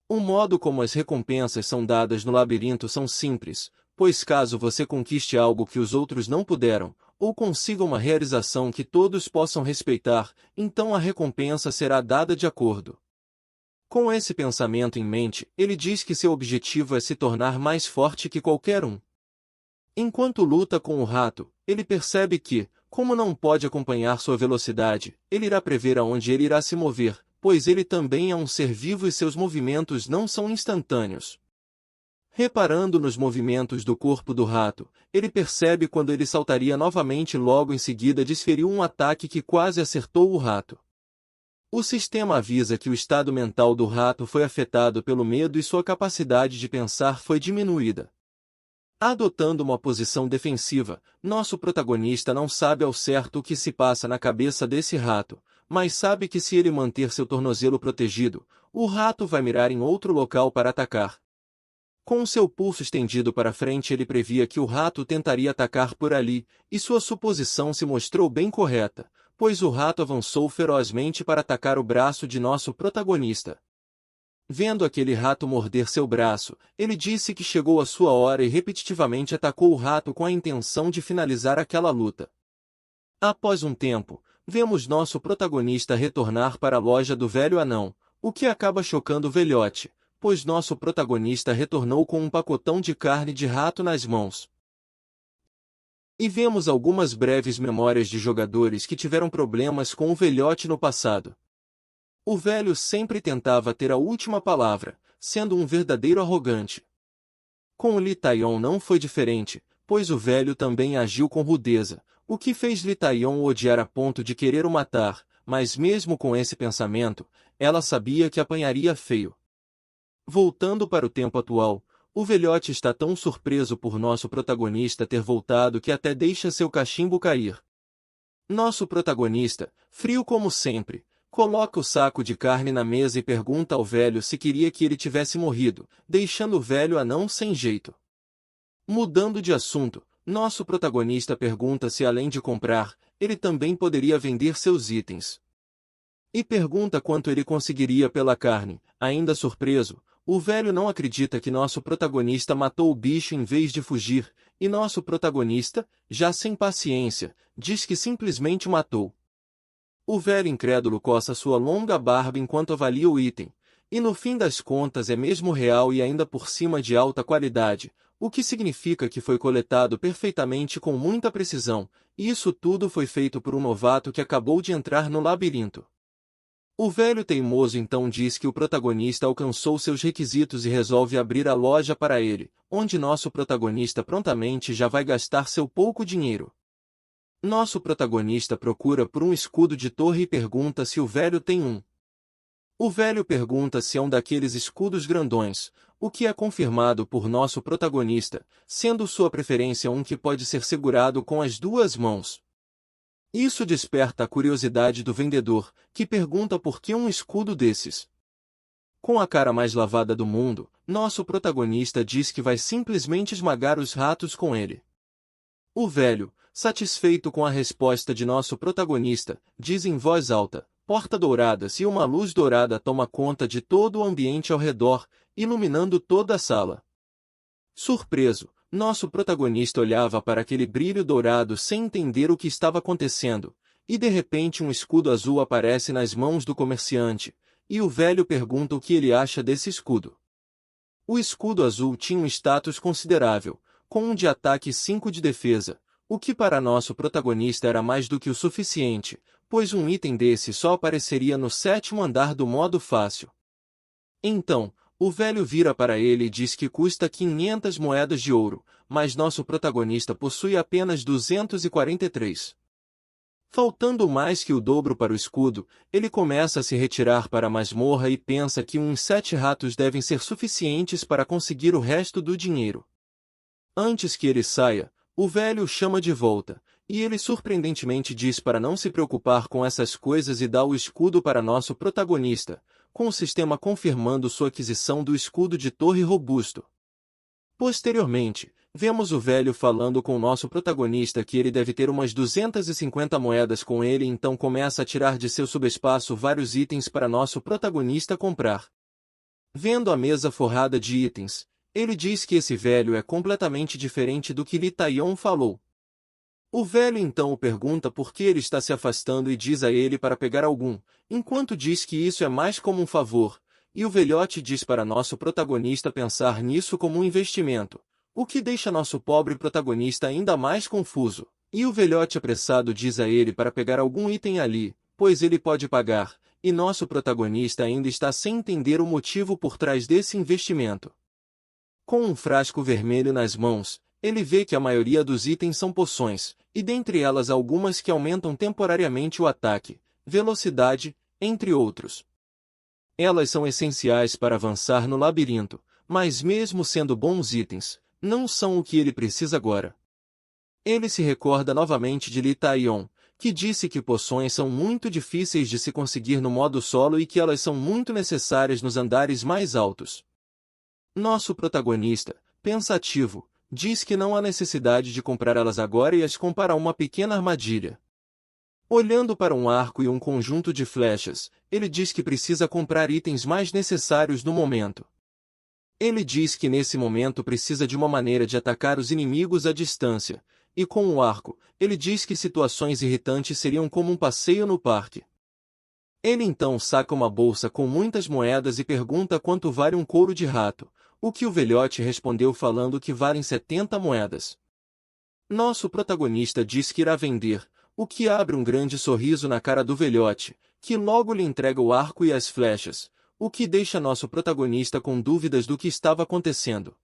O modo como as recompensas são dadas no labirinto são simples, pois caso você conquiste algo que os outros não puderam, ou consiga uma realização que todos possam respeitar, então a recompensa será dada de acordo. Com esse pensamento em mente, ele diz que seu objetivo é se tornar mais forte que qualquer um. Enquanto luta com o rato, ele percebe que, como não pode acompanhar sua velocidade, ele irá prever aonde ele irá se mover, pois ele também é um ser vivo e seus movimentos não são instantâneos. Reparando nos movimentos do corpo do rato, ele percebe quando ele saltaria novamente e logo em seguida desferiu um ataque que quase acertou o rato. O sistema avisa que o estado mental do rato foi afetado pelo medo e sua capacidade de pensar foi diminuída. Adotando uma posição defensiva, nosso protagonista não sabe ao certo o que se passa na cabeça desse rato, mas sabe que se ele manter seu tornozelo protegido, o rato vai mirar em outro local para atacar. Com seu pulso estendido para frente ele previa que o rato tentaria atacar por ali, e sua suposição se mostrou bem correta, pois o rato avançou ferozmente para atacar o braço de nosso protagonista. Vendo aquele rato morder seu braço, ele disse que chegou a sua hora e repetitivamente atacou o rato com a intenção de finalizar aquela luta. Após um tempo, vemos nosso protagonista retornar para a loja do velho anão, o que acaba chocando o velhote, pois nosso protagonista retornou com um pacotão de carne de rato nas mãos. E vemos algumas breves memórias de jogadores que tiveram problemas com o velhote no passado. O velho sempre tentava ter a última palavra, sendo um verdadeiro arrogante. Com o Litaion não foi diferente, pois o velho também agiu com rudeza, o que fez Litaion o odiar a ponto de querer o matar, mas mesmo com esse pensamento, ela sabia que apanharia feio. Voltando para o tempo atual, o velhote está tão surpreso por nosso protagonista ter voltado que até deixa seu cachimbo cair. Nosso protagonista, frio como sempre, coloca o saco de carne na mesa e pergunta ao velho se queria que ele tivesse morrido, deixando o velho anão sem jeito. Mudando de assunto, nosso protagonista pergunta se além de comprar, ele também poderia vender seus itens. E pergunta quanto ele conseguiria pela carne. Ainda surpreso, o velho não acredita que nosso protagonista matou o bicho em vez de fugir, e nosso protagonista, já sem paciência, diz que simplesmente o matou. O velho incrédulo coça sua longa barba enquanto avalia o item, e no fim das contas é mesmo real e ainda por cima de alta qualidade, o que significa que foi coletado perfeitamente com muita precisão, e isso tudo foi feito por um novato que acabou de entrar no labirinto. O velho teimoso então diz que o protagonista alcançou seus requisitos e resolve abrir a loja para ele, onde nosso protagonista prontamente já vai gastar seu pouco dinheiro. Nosso protagonista procura por um escudo de torre e pergunta se o velho tem um. O velho pergunta se é um daqueles escudos grandões, o que é confirmado por nosso protagonista, sendo sua preferência um que pode ser segurado com as duas mãos. Isso desperta a curiosidade do vendedor, que pergunta por que um escudo desses. Com a cara mais lavada do mundo, nosso protagonista diz que vai simplesmente esmagar os ratos com ele. O velho, satisfeito com a resposta de nosso protagonista, diz em voz alta: porta douradas e uma luz dourada toma conta de todo o ambiente ao redor, iluminando toda a sala. Surpreso, nosso protagonista olhava para aquele brilho dourado sem entender o que estava acontecendo, e de repente um escudo azul aparece nas mãos do comerciante, e o velho pergunta o que ele acha desse escudo. O escudo azul tinha um status considerável, com 1 de ataque e 5 de defesa, o que para nosso protagonista era mais do que o suficiente, pois um item desse só apareceria no 7º andar do modo fácil. Então, o velho vira para ele e diz que custa 500 moedas de ouro, mas nosso protagonista possui apenas 243. Faltando mais que o dobro para o escudo, ele começa a se retirar para a masmorra e pensa que uns 7 ratos devem ser suficientes para conseguir o resto do dinheiro. Antes que ele saia, o velho o chama de volta, e ele surpreendentemente diz para não se preocupar com essas coisas e dá o escudo para nosso protagonista, com o sistema confirmando sua aquisição do escudo de torre robusto. Posteriormente, vemos o velho falando com o nosso protagonista que ele deve ter umas 250 moedas com ele, então começa a tirar de seu subespaço vários itens para nosso protagonista comprar. Vendo a mesa forrada de itens, ele diz que esse velho é completamente diferente do que Li Taion falou. O velho então o pergunta por que ele está se afastando e diz a ele para pegar algum, enquanto diz que isso é mais como um favor, e o velhote diz para nosso protagonista pensar nisso como um investimento, o que deixa nosso pobre protagonista ainda mais confuso, e o velhote apressado diz a ele para pegar algum item ali, pois ele pode pagar, e nosso protagonista ainda está sem entender o motivo por trás desse investimento. Com um frasco vermelho nas mãos, ele vê que a maioria dos itens são poções, e dentre elas algumas que aumentam temporariamente o ataque, velocidade, entre outros. Elas são essenciais para avançar no labirinto, mas mesmo sendo bons itens, não são o que ele precisa agora. Ele se recorda novamente de Li Taion, que disse que poções são muito difíceis de se conseguir no modo solo e que elas são muito necessárias nos andares mais altos. Nosso protagonista, pensativo, diz que não há necessidade de comprar elas agora e as compara a uma pequena armadilha. Olhando para um arco e um conjunto de flechas, ele diz que precisa comprar itens mais necessários no momento. Ele diz que nesse momento precisa de uma maneira de atacar os inimigos à distância, e com o arco, ele diz que situações irritantes seriam como um passeio no parque. Ele então saca uma bolsa com muitas moedas e pergunta quanto vale um couro de rato, o que o velhote respondeu falando que valem 70 moedas. Nosso protagonista diz que irá vender, o que abre um grande sorriso na cara do velhote, que logo lhe entrega o arco e as flechas, o que deixa nosso protagonista com dúvidas do que estava acontecendo.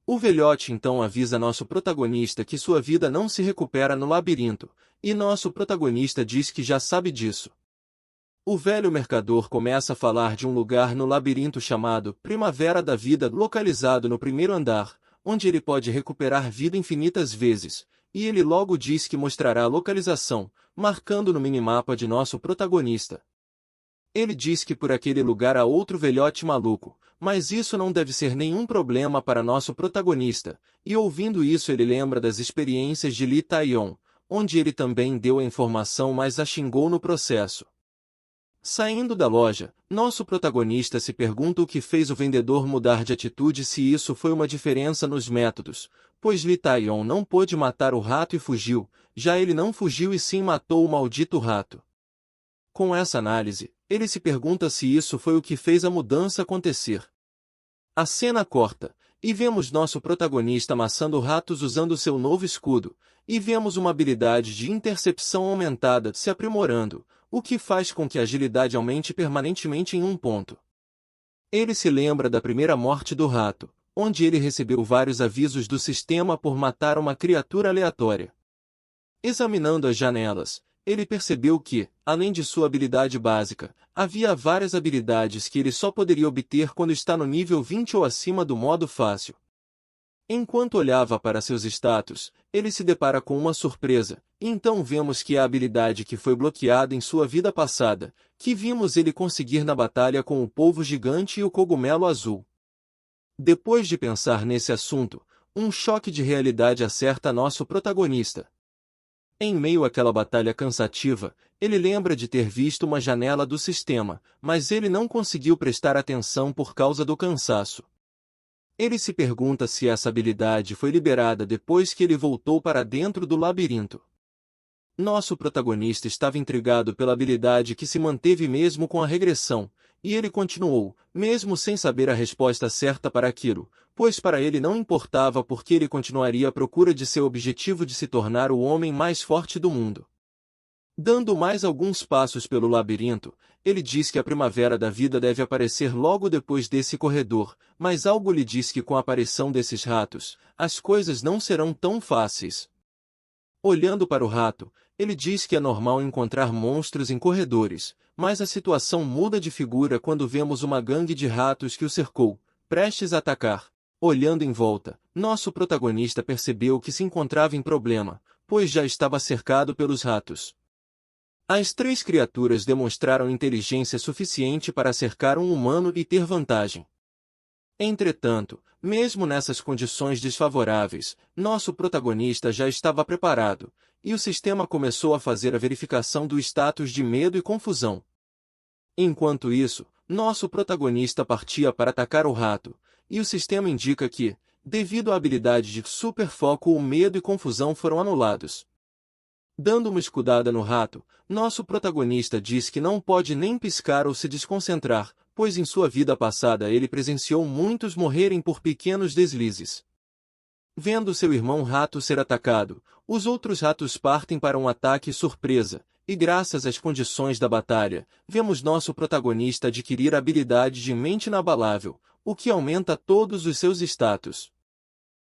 O velhote então avisa nosso protagonista que sua vida não se recupera no labirinto, e nosso protagonista diz que já sabe disso. O velho mercador começa a falar de um lugar no labirinto chamado Primavera da Vida, localizado no 1º andar, onde ele pode recuperar vida infinitas vezes, e ele logo diz que mostrará a localização, marcando no minimapa de nosso protagonista. Ele diz que por aquele lugar há outro velhote maluco, mas isso não deve ser nenhum problema para nosso protagonista, e ouvindo isso ele lembra das experiências de Li Taion, onde ele também deu a informação mas a xingou no processo. Saindo da loja, nosso protagonista se pergunta o que fez o vendedor mudar de atitude, se isso foi uma diferença nos métodos, pois Li Taion não pôde matar o rato e fugiu, já ele não fugiu e sim matou o maldito rato. Com essa análise, ele se pergunta se isso foi o que fez a mudança acontecer. A cena corta, e vemos nosso protagonista amassando ratos usando seu novo escudo, e vemos uma habilidade de intercepção aumentada se aprimorando, o que faz com que a agilidade aumente permanentemente em um ponto. Ele se lembra da primeira morte do rato, onde ele recebeu vários avisos do sistema por matar uma criatura aleatória. Examinando as janelas, ele percebeu que, além de sua habilidade básica, havia várias habilidades que ele só poderia obter quando está no nível 20 ou acima do modo fácil. Enquanto olhava para seus status, ele se depara com uma surpresa, e então vemos que a habilidade que foi bloqueada em sua vida passada, que vimos ele conseguir na batalha com o polvo gigante e o cogumelo azul. Depois de pensar nesse assunto, um choque de realidade acerta nosso protagonista. Em meio àquela batalha cansativa, ele lembra de ter visto uma janela do sistema, mas ele não conseguiu prestar atenção por causa do cansaço. Ele se pergunta se essa habilidade foi liberada depois que ele voltou para dentro do labirinto. Nosso protagonista estava intrigado pela habilidade que se manteve mesmo com a regressão, e ele continuou, mesmo sem saber a resposta certa para aquilo, pois para ele não importava porque ele continuaria à procura de seu objetivo de se tornar o homem mais forte do mundo. Dando mais alguns passos pelo labirinto, ele diz que a primavera da vida deve aparecer logo depois desse corredor, mas algo lhe diz que com a aparição desses ratos, as coisas não serão tão fáceis. Olhando para o rato, ele diz que é normal encontrar monstros em corredores, mas a situação muda de figura quando vemos uma gangue de ratos que o cercou, prestes a atacar. Olhando em volta, nosso protagonista percebeu que se encontrava em problema, pois já estava cercado pelos ratos. As três criaturas demonstraram inteligência suficiente para cercar um humano e ter vantagem. Entretanto, mesmo nessas condições desfavoráveis, nosso protagonista já estava preparado, e o sistema começou a fazer a verificação do status de medo e confusão. Enquanto isso, nosso protagonista partia para atacar o rato, e o sistema indica que, devido à habilidade de super foco, o medo e confusão foram anulados. Dando uma escudada no rato, nosso protagonista diz que não pode nem piscar ou se desconcentrar, pois em sua vida passada ele presenciou muitos morrerem por pequenos deslizes. Vendo seu irmão rato ser atacado, os outros ratos partem para um ataque surpresa, e graças às condições da batalha, vemos nosso protagonista adquirir a habilidade de mente inabalável, o que aumenta todos os seus status.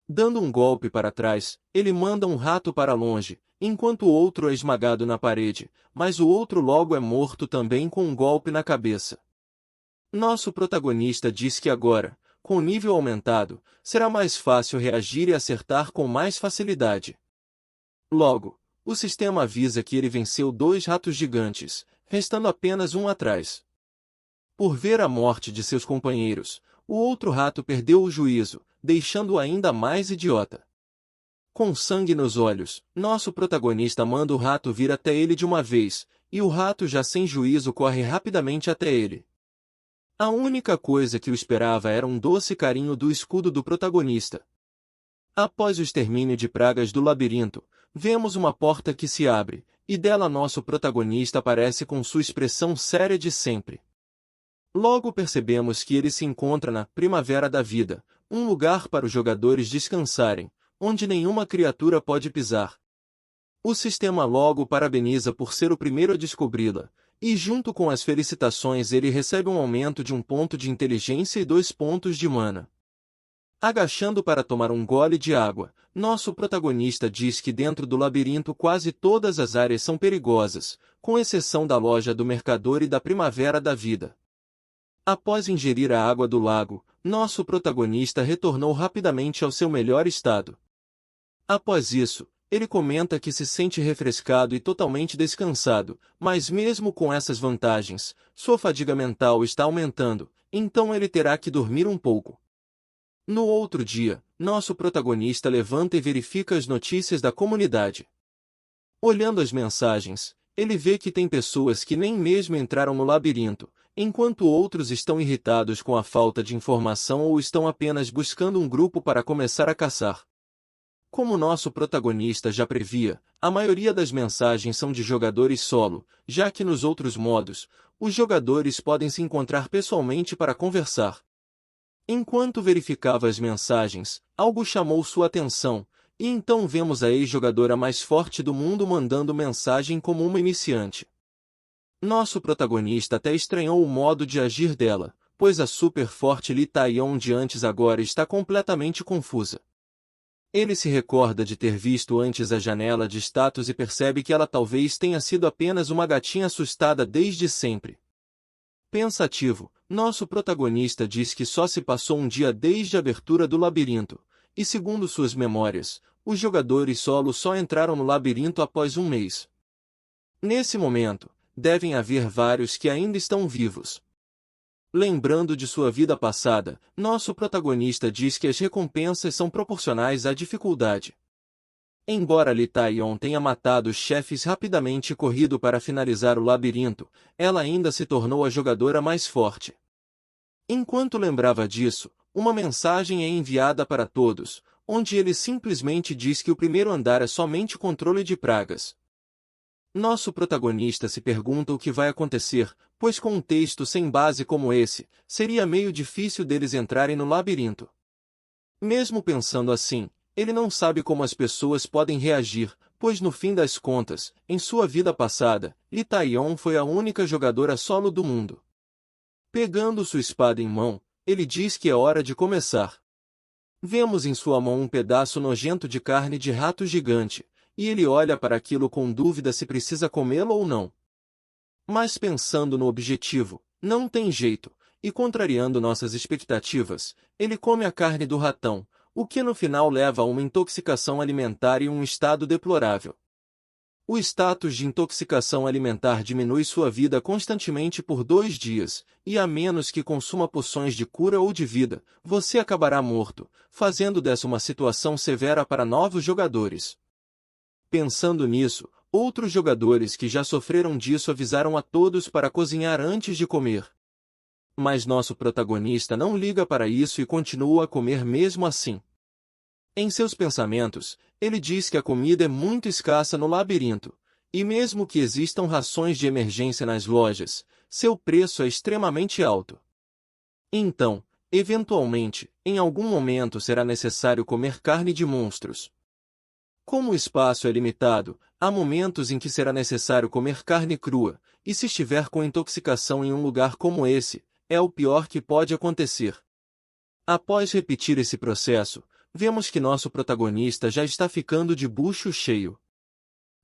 Dando um golpe para trás, ele manda um rato para longe, enquanto o outro é esmagado na parede, mas o outro logo é morto também com um golpe na cabeça. Nosso protagonista diz que agora, com o nível aumentado, será mais fácil reagir e acertar com mais facilidade. Logo, o sistema avisa que ele venceu 2 ratos gigantes, restando apenas um atrás. Por ver a morte de seus companheiros, o outro rato perdeu o juízo, deixando-o ainda mais idiota. Com sangue nos olhos, nosso protagonista manda o rato vir até ele de uma vez, e o rato já sem juízo corre rapidamente até ele. A única coisa que o esperava era um doce carinho do escudo do protagonista. Após o extermínio de pragas do labirinto, vemos uma porta que se abre, e dela nosso protagonista aparece com sua expressão séria de sempre. Logo percebemos que ele se encontra na primavera da vida, um lugar para os jogadores descansarem, onde nenhuma criatura pode pisar. O sistema logo o parabeniza por ser o primeiro a descobri-la, e junto com as felicitações ele recebe um aumento de 1 ponto de inteligência e 2 pontos de mana. Agachando para tomar um gole de água, nosso protagonista diz que dentro do labirinto quase todas as áreas são perigosas, com exceção da loja do mercador e da primavera da vida. Após ingerir a água do lago, nosso protagonista retornou rapidamente ao seu melhor estado. Após isso, ele comenta que se sente refrescado e totalmente descansado, mas mesmo com essas vantagens, sua fadiga mental está aumentando, então ele terá que dormir um pouco. No outro dia, nosso protagonista levanta e verifica as notícias da comunidade. Olhando as mensagens, ele vê que tem pessoas que nem mesmo entraram no labirinto, enquanto outros estão irritados com a falta de informação ou estão apenas buscando um grupo para começar a caçar. Como nosso protagonista já previa, a maioria das mensagens são de jogadores solo, já que nos outros modos, os jogadores podem se encontrar pessoalmente para conversar. Enquanto verificava as mensagens, algo chamou sua atenção, e então vemos a ex-jogadora mais forte do mundo mandando mensagem como uma iniciante. Nosso protagonista até estranhou o modo de agir dela, pois a super forte Li Taion de antes agora está completamente confusa. Ele se recorda de ter visto antes a janela de status e percebe que ela talvez tenha sido apenas uma gatinha assustada desde sempre. Pensativo, nosso protagonista diz que só se passou um dia desde a abertura do labirinto, e segundo suas memórias, os jogadores solo só entraram no labirinto após um mês. Nesse momento, devem haver vários que ainda estão vivos. Lembrando de sua vida passada, nosso protagonista diz que as recompensas são proporcionais à dificuldade. Embora Li Taion tenha matado os chefes rapidamente e corrido para finalizar o labirinto, ela ainda se tornou a jogadora mais forte. Enquanto lembrava disso, uma mensagem é enviada para todos, onde ele simplesmente diz que o primeiro andar é somente controle de pragas. Nosso protagonista se pergunta o que vai acontecer, pois com um texto sem base como esse, seria meio difícil deles entrarem no labirinto. Mesmo pensando assim, ele não sabe como as pessoas podem reagir, pois no fim das contas, em sua vida passada, Li Taion foi a única jogadora solo do mundo. Pegando sua espada em mão, ele diz que é hora de começar. Vemos em sua mão um pedaço nojento de carne de rato gigante, e ele olha para aquilo com dúvida se precisa comê-lo ou não. Mas pensando no objetivo, não tem jeito, e contrariando nossas expectativas, ele come a carne do ratão, o que no final leva a uma intoxicação alimentar e um estado deplorável. O status de intoxicação alimentar diminui sua vida constantemente por 2 dias, e a menos que consuma poções de cura ou de vida, você acabará morto, fazendo dessa uma situação severa para novos jogadores. Pensando nisso, outros jogadores que já sofreram disso avisaram a todos para cozinhar antes de comer. Mas nosso protagonista não liga para isso e continua a comer mesmo assim. Em seus pensamentos, ele diz que a comida é muito escassa no labirinto, e mesmo que existam rações de emergência nas lojas, seu preço é extremamente alto. Então, eventualmente, em algum momento será necessário comer carne de monstros. Como o espaço é limitado, há momentos em que será necessário comer carne crua, e se estiver com intoxicação em um lugar como esse, é o pior que pode acontecer. Após repetir esse processo, vemos que nosso protagonista já está ficando de bucho cheio.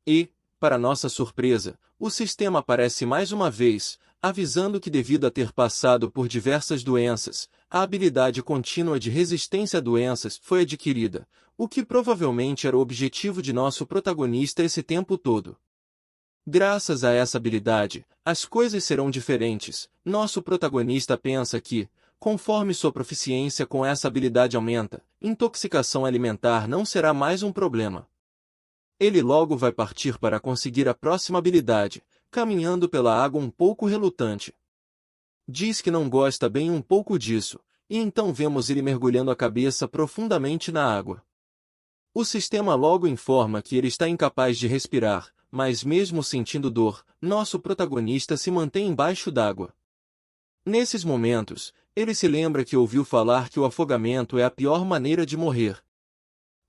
E, para nossa surpresa, o sistema aparece mais uma vez, avisando que devido a ter passado por diversas doenças, a habilidade contínua de resistência a doenças foi adquirida, o que provavelmente era o objetivo de nosso protagonista esse tempo todo. Graças a essa habilidade, as coisas serão diferentes. Nosso protagonista pensa que, conforme sua proficiência com essa habilidade aumenta, intoxicação alimentar não será mais um problema. Ele logo vai partir para conseguir a próxima habilidade, caminhando pela água um pouco relutante. Diz que não gosta bem um pouco disso, e então vemos ele mergulhando a cabeça profundamente na água. O sistema logo informa que ele está incapaz de respirar, mas mesmo sentindo dor, nosso protagonista se mantém embaixo d'água. Nesses momentos, ele se lembra que ouviu falar que o afogamento é a pior maneira de morrer.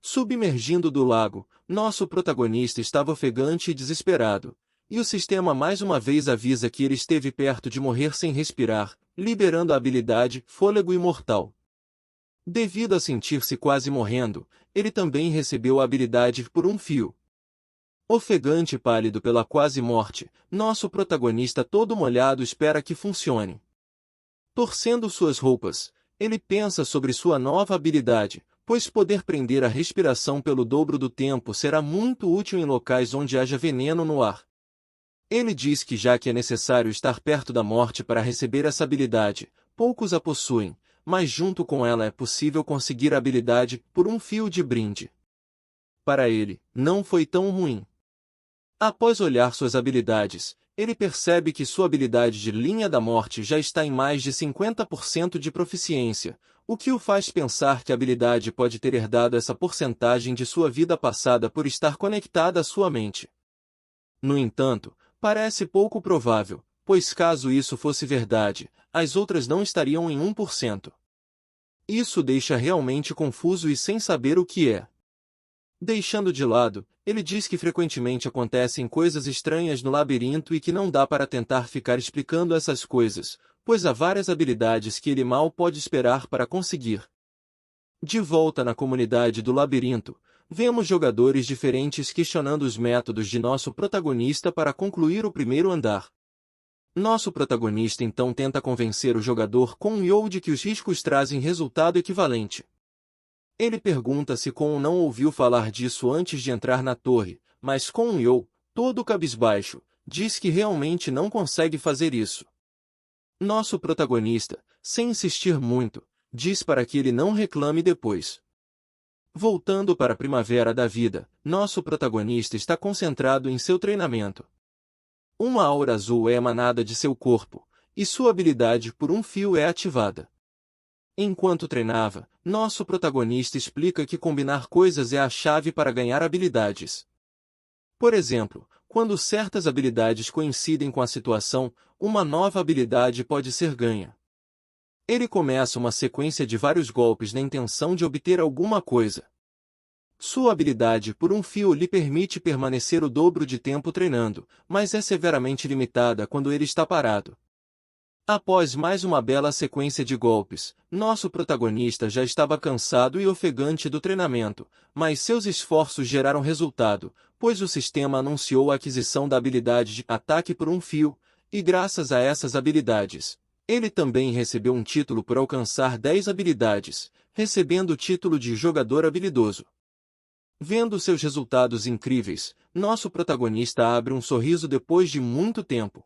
Submergindo do lago, nosso protagonista estava ofegante e desesperado, e o sistema mais uma vez avisa que ele esteve perto de morrer sem respirar, liberando a habilidade Fôlego Imortal. Devido a sentir-se quase morrendo, ele também recebeu a habilidade Por um Fio. Ofegante e pálido pela quase morte, nosso protagonista todo molhado espera que funcione. Torcendo suas roupas, ele pensa sobre sua nova habilidade, pois poder prender a respiração pelo dobro do tempo será muito útil em locais onde haja veneno no ar. Ele diz que já que é necessário estar perto da morte para receber essa habilidade, poucos a possuem, mas junto com ela é possível conseguir a habilidade Por um Fio de brinde. Para ele, não foi tão ruim. Após olhar suas habilidades, ele percebe que sua habilidade de Linha da Morte já está em mais de 50% de proficiência, o que o faz pensar que a habilidade pode ter herdado essa porcentagem de sua vida passada por estar conectada à sua mente. No entanto, parece pouco provável, pois caso isso fosse verdade, as outras não estariam em 1%. Isso deixa realmente confuso e sem saber o que é. Deixando de lado, ele diz que frequentemente acontecem coisas estranhas no labirinto e que não dá para tentar ficar explicando essas coisas, pois há várias habilidades que ele mal pode esperar para conseguir. De volta na comunidade do labirinto, vemos jogadores diferentes questionando os métodos de nosso protagonista para concluir o primeiro andar. Nosso protagonista então tenta convencer o jogador com um Yo de que os riscos trazem resultado equivalente. Ele pergunta se Kon não ouviu falar disso antes de entrar na torre, mas Kon Yo, todo cabisbaixo, diz que realmente não consegue fazer isso. Nosso protagonista, sem insistir muito, diz para que ele não reclame depois. Voltando para a primavera da vida, nosso protagonista está concentrado em seu treinamento. Uma aura azul é emanada de seu corpo, e sua habilidade por um fio é ativada. Enquanto treinava, nosso protagonista explica que combinar coisas é a chave para ganhar habilidades. Por exemplo, quando certas habilidades coincidem com a situação, uma nova habilidade pode ser ganha. Ele começa uma sequência de vários golpes na intenção de obter alguma coisa. Sua habilidade por um fio lhe permite permanecer o dobro de tempo treinando, mas é severamente limitada quando ele está parado. Após mais uma bela sequência de golpes, nosso protagonista já estava cansado e ofegante do treinamento, mas seus esforços geraram resultado, pois o sistema anunciou a aquisição da habilidade de ataque por um fio, e graças a essas habilidades, ele também recebeu um título por alcançar 10 habilidades, recebendo o título de jogador habilidoso. Vendo seus resultados incríveis, nosso protagonista abre um sorriso depois de muito tempo.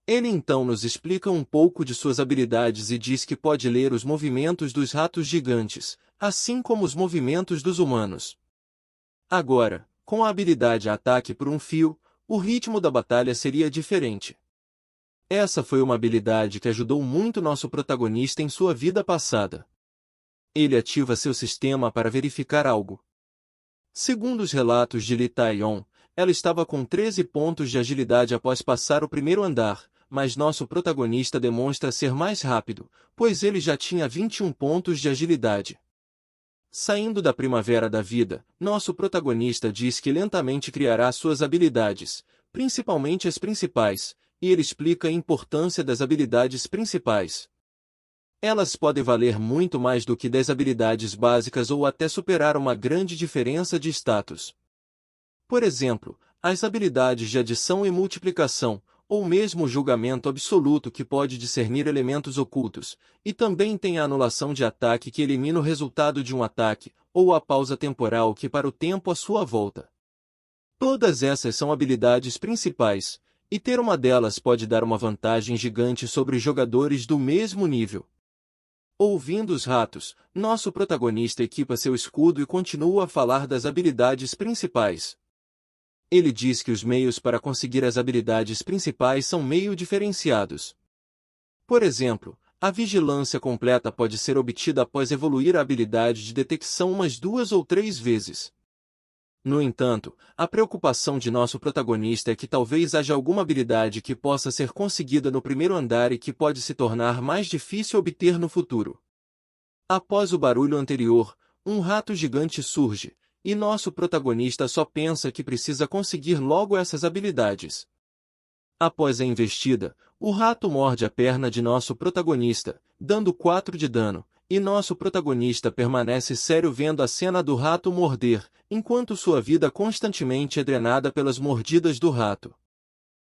Ele então nos explica um pouco de suas habilidades e diz que pode ler os movimentos dos ratos gigantes, assim como os movimentos dos humanos. Agora, com a habilidade ataque por um fio, o ritmo da batalha seria diferente. Essa foi uma habilidade que ajudou muito nosso protagonista em sua vida passada. Ele ativa seu sistema para verificar algo. Segundo os relatos de Lee Tae-yong, ela estava com 13 pontos de agilidade após passar o primeiro andar, mas nosso protagonista demonstra ser mais rápido, pois ele já tinha 21 pontos de agilidade. Saindo da primavera da vida, nosso protagonista diz que lentamente criará suas habilidades, principalmente as principais, e ele explica a importância das habilidades principais. Elas podem valer muito mais do que 10 habilidades básicas ou até superar uma grande diferença de status. Por exemplo, as habilidades de adição e multiplicação, ou mesmo o julgamento absoluto que pode discernir elementos ocultos, e também tem a anulação de ataque que elimina o resultado de um ataque, ou a pausa temporal que para o tempo à sua volta. Todas essas são habilidades principais, e ter uma delas pode dar uma vantagem gigante sobre jogadores do mesmo nível. Ouvindo os ratos, nosso protagonista equipa seu escudo e continua a falar das habilidades principais. Ele diz que os meios para conseguir as habilidades principais são meio diferenciados. Por exemplo, a vigilância completa pode ser obtida após evoluir a habilidade de detecção umas 2 ou 3 vezes. No entanto, a preocupação de nosso protagonista é que talvez haja alguma habilidade que possa ser conseguida no primeiro andar e que pode se tornar mais difícil obter no futuro. Após o barulho anterior, um rato gigante surge, e nosso protagonista só pensa que precisa conseguir logo essas habilidades. Após a investida, o rato morde a perna de nosso protagonista, dando 4 de dano, e nosso protagonista permanece sério vendo a cena do rato morder, enquanto sua vida constantemente é drenada pelas mordidas do rato.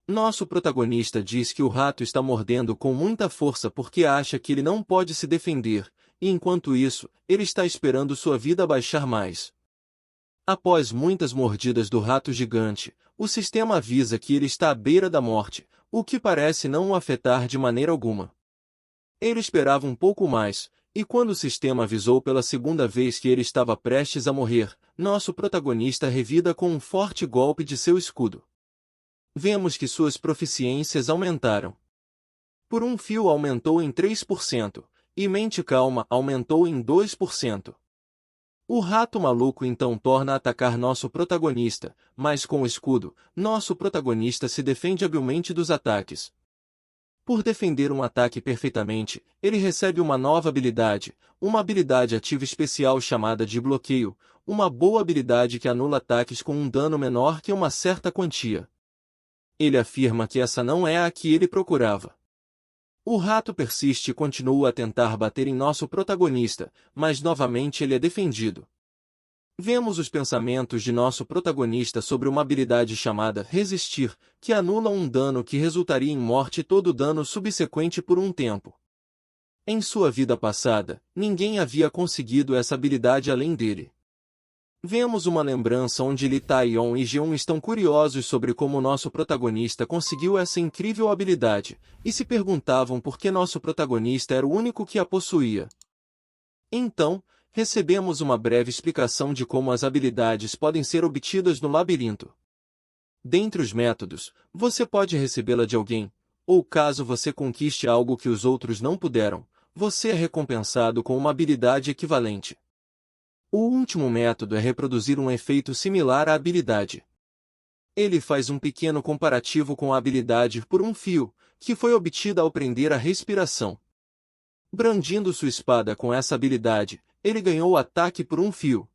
Nosso protagonista diz que o rato está mordendo com muita força porque acha que ele não pode se defender, e enquanto isso, ele está esperando sua vida baixar mais. Após muitas mordidas do rato gigante, o sistema avisa que ele está à beira da morte, o que parece não o afetar de maneira alguma. Ele esperava um pouco mais, e quando o sistema avisou pela segunda vez que ele estava prestes a morrer, nosso protagonista revida com um forte golpe de seu escudo. Vemos que suas proficiências aumentaram. Por um fio aumentou em 3%, e mente calma aumentou em 2%. O rato maluco então torna a atacar nosso protagonista, mas com o escudo, nosso protagonista se defende habilmente dos ataques. Por defender um ataque perfeitamente, ele recebe uma nova habilidade, uma habilidade ativa especial chamada de bloqueio, uma boa habilidade que anula ataques com um dano menor que uma certa quantia. Ele afirma que essa não é a que ele procurava. O rato persiste e continua a tentar bater em nosso protagonista, mas novamente ele é defendido. Vemos os pensamentos de nosso protagonista sobre uma habilidade chamada Resistir, que anula um dano que resultaria em morte e todo dano subsequente por um tempo. Em sua vida passada, ninguém havia conseguido essa habilidade além dele. Vemos uma lembrança onde Lee Tae-yong e Jeon estão curiosos sobre como nosso protagonista conseguiu essa incrível habilidade, e se perguntavam por que nosso protagonista era o único que a possuía. Então, recebemos uma breve explicação de como as habilidades podem ser obtidas no labirinto. Dentre os métodos, você pode recebê-la de alguém, ou caso você conquiste algo que os outros não puderam, você é recompensado com uma habilidade equivalente. O último método é reproduzir um efeito similar à habilidade. Ele faz um pequeno comparativo com a habilidade por um fio, que foi obtida ao prender a respiração. Brandindo sua espada com essa habilidade, ele ganhou o ataque por um fio.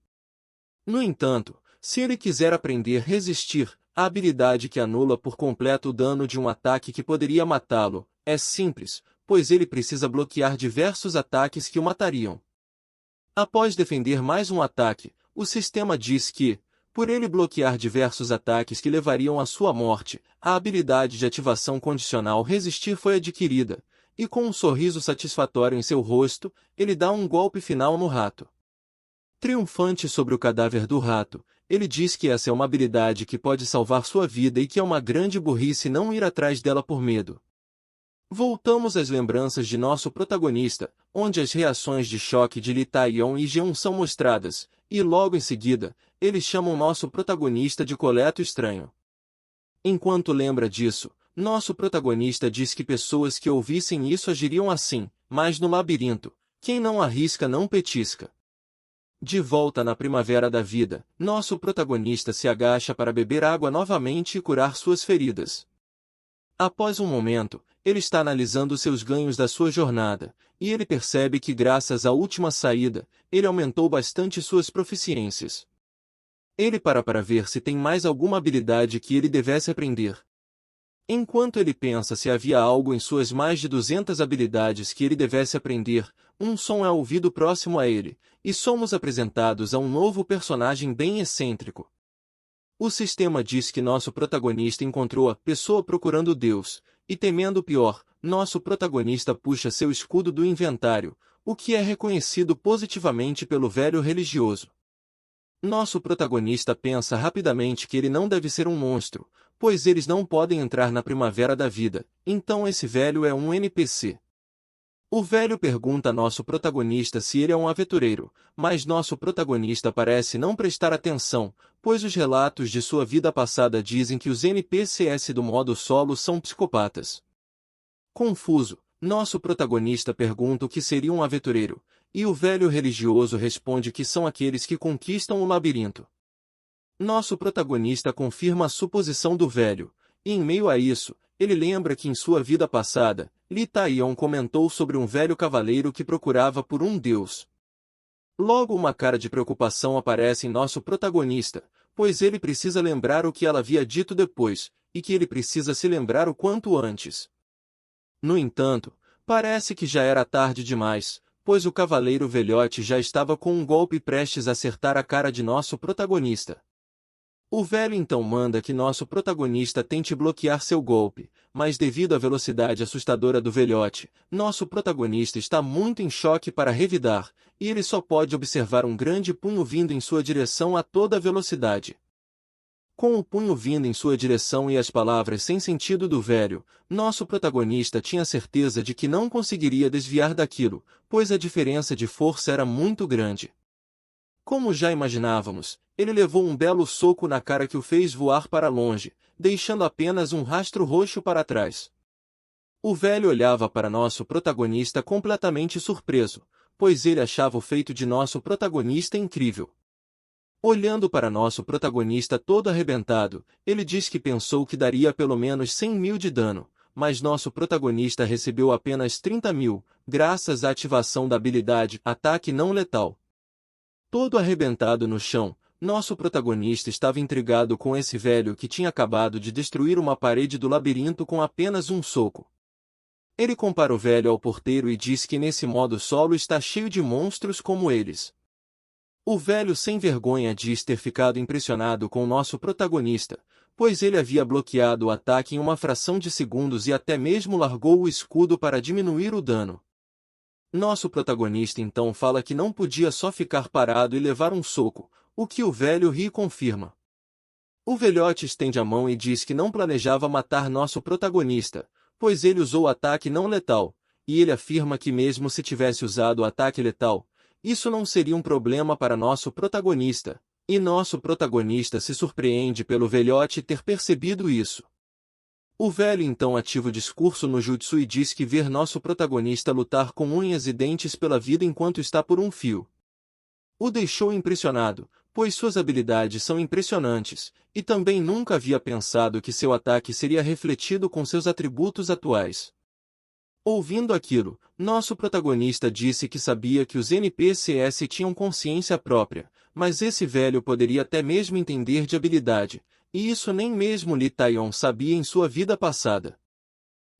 No entanto, se ele quiser aprender resistir, a habilidade que anula por completo o dano de um ataque que poderia matá-lo, é simples, pois ele precisa bloquear diversos ataques que o matariam. Após defender mais um ataque, o sistema diz que, por ele bloquear diversos ataques que levariam à sua morte, a habilidade de ativação condicional resistir foi adquirida, e com um sorriso satisfatório em seu rosto, ele dá um golpe final no rato. Triunfante sobre o cadáver do rato, ele diz que essa é uma habilidade que pode salvar sua vida e que é uma grande burrice não ir atrás dela por medo. Voltamos às lembranças de nosso protagonista, onde as reações de choque de Li Taion e Jeon são mostradas, e logo em seguida, eles chamam nosso protagonista de coleto estranho. Enquanto lembra disso, nosso protagonista diz que pessoas que ouvissem isso agiriam assim, mas no labirinto, quem não arrisca não petisca. De volta na primavera da vida, nosso protagonista se agacha para beber água novamente e curar suas feridas. Após um momento, ele está analisando seus ganhos da sua jornada, e ele percebe que graças à última saída, ele aumentou bastante suas proficiências. Ele para ver se tem mais alguma habilidade que ele devesse aprender. Enquanto ele pensa se havia algo em suas mais de 200 habilidades que ele devesse aprender, um som é ouvido próximo a ele, e somos apresentados a um novo personagem bem excêntrico. O sistema diz que nosso protagonista encontrou a pessoa procurando Deus, e temendo o pior, nosso protagonista puxa seu escudo do inventário, o que é reconhecido positivamente pelo velho religioso. Nosso protagonista pensa rapidamente que ele não deve ser um monstro, pois eles não podem entrar na primavera da vida, então esse velho é um NPC. O velho pergunta a nosso protagonista se ele é um aventureiro, mas nosso protagonista parece não prestar atenção, pois os relatos de sua vida passada dizem que os NPCs do modo solo são psicopatas. Confuso, nosso protagonista pergunta o que seria um aventureiro, e o velho religioso responde que são aqueles que conquistam o labirinto. Nosso protagonista confirma a suposição do velho, e em meio a isso, ele lembra que em sua vida passada, Li Taion comentou sobre um velho cavaleiro que procurava por um deus. Logo uma cara de preocupação aparece em nosso protagonista, pois ele precisa lembrar o que ela havia dito depois, e que ele precisa se lembrar o quanto antes. No entanto, parece que já era tarde demais, pois o cavaleiro velhote já estava com um golpe prestes a acertar a cara de nosso protagonista. O velho então manda que nosso protagonista tente bloquear seu golpe, mas devido à velocidade assustadora do velhote, nosso protagonista está muito em choque para revidar, e ele só pode observar um grande punho vindo em sua direção a toda velocidade. Com o punho vindo em sua direção e as palavras sem sentido do velho, nosso protagonista tinha certeza de que não conseguiria desviar daquilo, pois a diferença de força era muito grande. Como já imaginávamos, ele levou um belo soco na cara que o fez voar para longe, deixando apenas um rastro roxo para trás. O velho olhava para nosso protagonista completamente surpreso, pois ele achava o feito de nosso protagonista incrível. Olhando para nosso protagonista todo arrebentado, ele diz que pensou que daria pelo menos 100.000 de dano, mas nosso protagonista recebeu apenas 30.000, graças à ativação da habilidade Ataque Não Letal. Todo arrebentado no chão, nosso protagonista estava intrigado com esse velho que tinha acabado de destruir uma parede do labirinto com apenas um soco. Ele compara o velho ao porteiro e diz que nesse modo solo está cheio de monstros como eles. O velho sem vergonha diz ter ficado impressionado com nosso protagonista, pois ele havia bloqueado o ataque em uma fração de segundos e até mesmo largou o escudo para diminuir o dano. Nosso protagonista então fala que não podia só ficar parado e levar um soco, o que o velho ri e confirma. O velhote estende a mão e diz que não planejava matar nosso protagonista, pois ele usou o ataque não letal, e ele afirma que mesmo se tivesse usado o ataque letal, isso não seria um problema para nosso protagonista, e nosso protagonista se surpreende pelo velhote ter percebido isso. O velho então ativa o discurso no jutsu e diz que ver nosso protagonista lutar com unhas e dentes pela vida enquanto está por um fio o deixou impressionado, pois suas habilidades são impressionantes, e também nunca havia pensado que seu ataque seria refletido com seus atributos atuais. Ouvindo aquilo, nosso protagonista disse que sabia que os NPCs tinham consciência própria, mas esse velho poderia até mesmo entender de habilidade, e isso nem mesmo Lee Taeyon sabia em sua vida passada.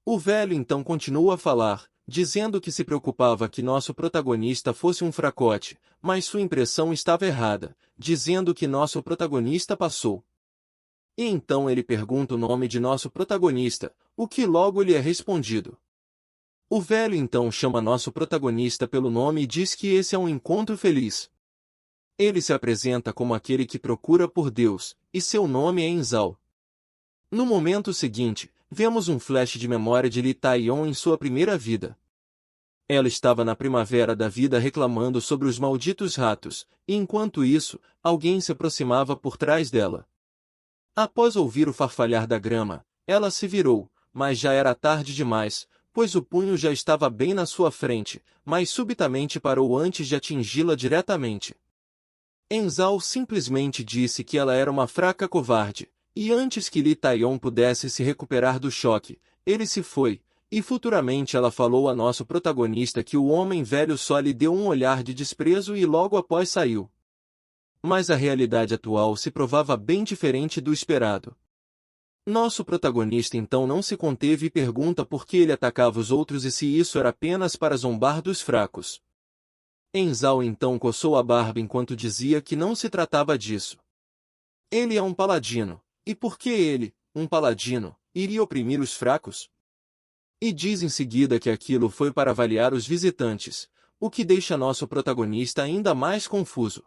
O velho então continuou a falar, dizendo que se preocupava que nosso protagonista fosse um fracote, mas sua impressão estava errada, dizendo que nosso protagonista passou. E então ele pergunta o nome de nosso protagonista, o que logo lhe é respondido. O velho então chama nosso protagonista pelo nome e diz que esse é um encontro feliz. Ele se apresenta como aquele que procura por Deus, e seu nome é Enzal. No momento seguinte, vemos um flash de memória de Lee Taeyon em sua primeira vida. Ela estava na primavera da vida reclamando sobre os malditos ratos, e enquanto isso, alguém se aproximava por trás dela. Após ouvir o farfalhar da grama, ela se virou, mas já era tarde demais, pois o punho já estava bem na sua frente, mas subitamente parou antes de atingi-la diretamente. Enzal simplesmente disse que ela era uma fraca covarde, e antes que Lee Taeyon pudesse se recuperar do choque, ele se foi, e futuramente ela falou a nosso protagonista que o homem velho só lhe deu um olhar de desprezo e logo após saiu. Mas a realidade atual se provava bem diferente do esperado. Nosso protagonista então não se conteve e pergunta por que ele atacava os outros e se isso era apenas para zombar dos fracos. Enzal então coçou a barba enquanto dizia que não se tratava disso. Ele é um paladino, e por que ele, um paladino, iria oprimir os fracos? E diz em seguida que aquilo foi para avaliar os visitantes, o que deixa nosso protagonista ainda mais confuso.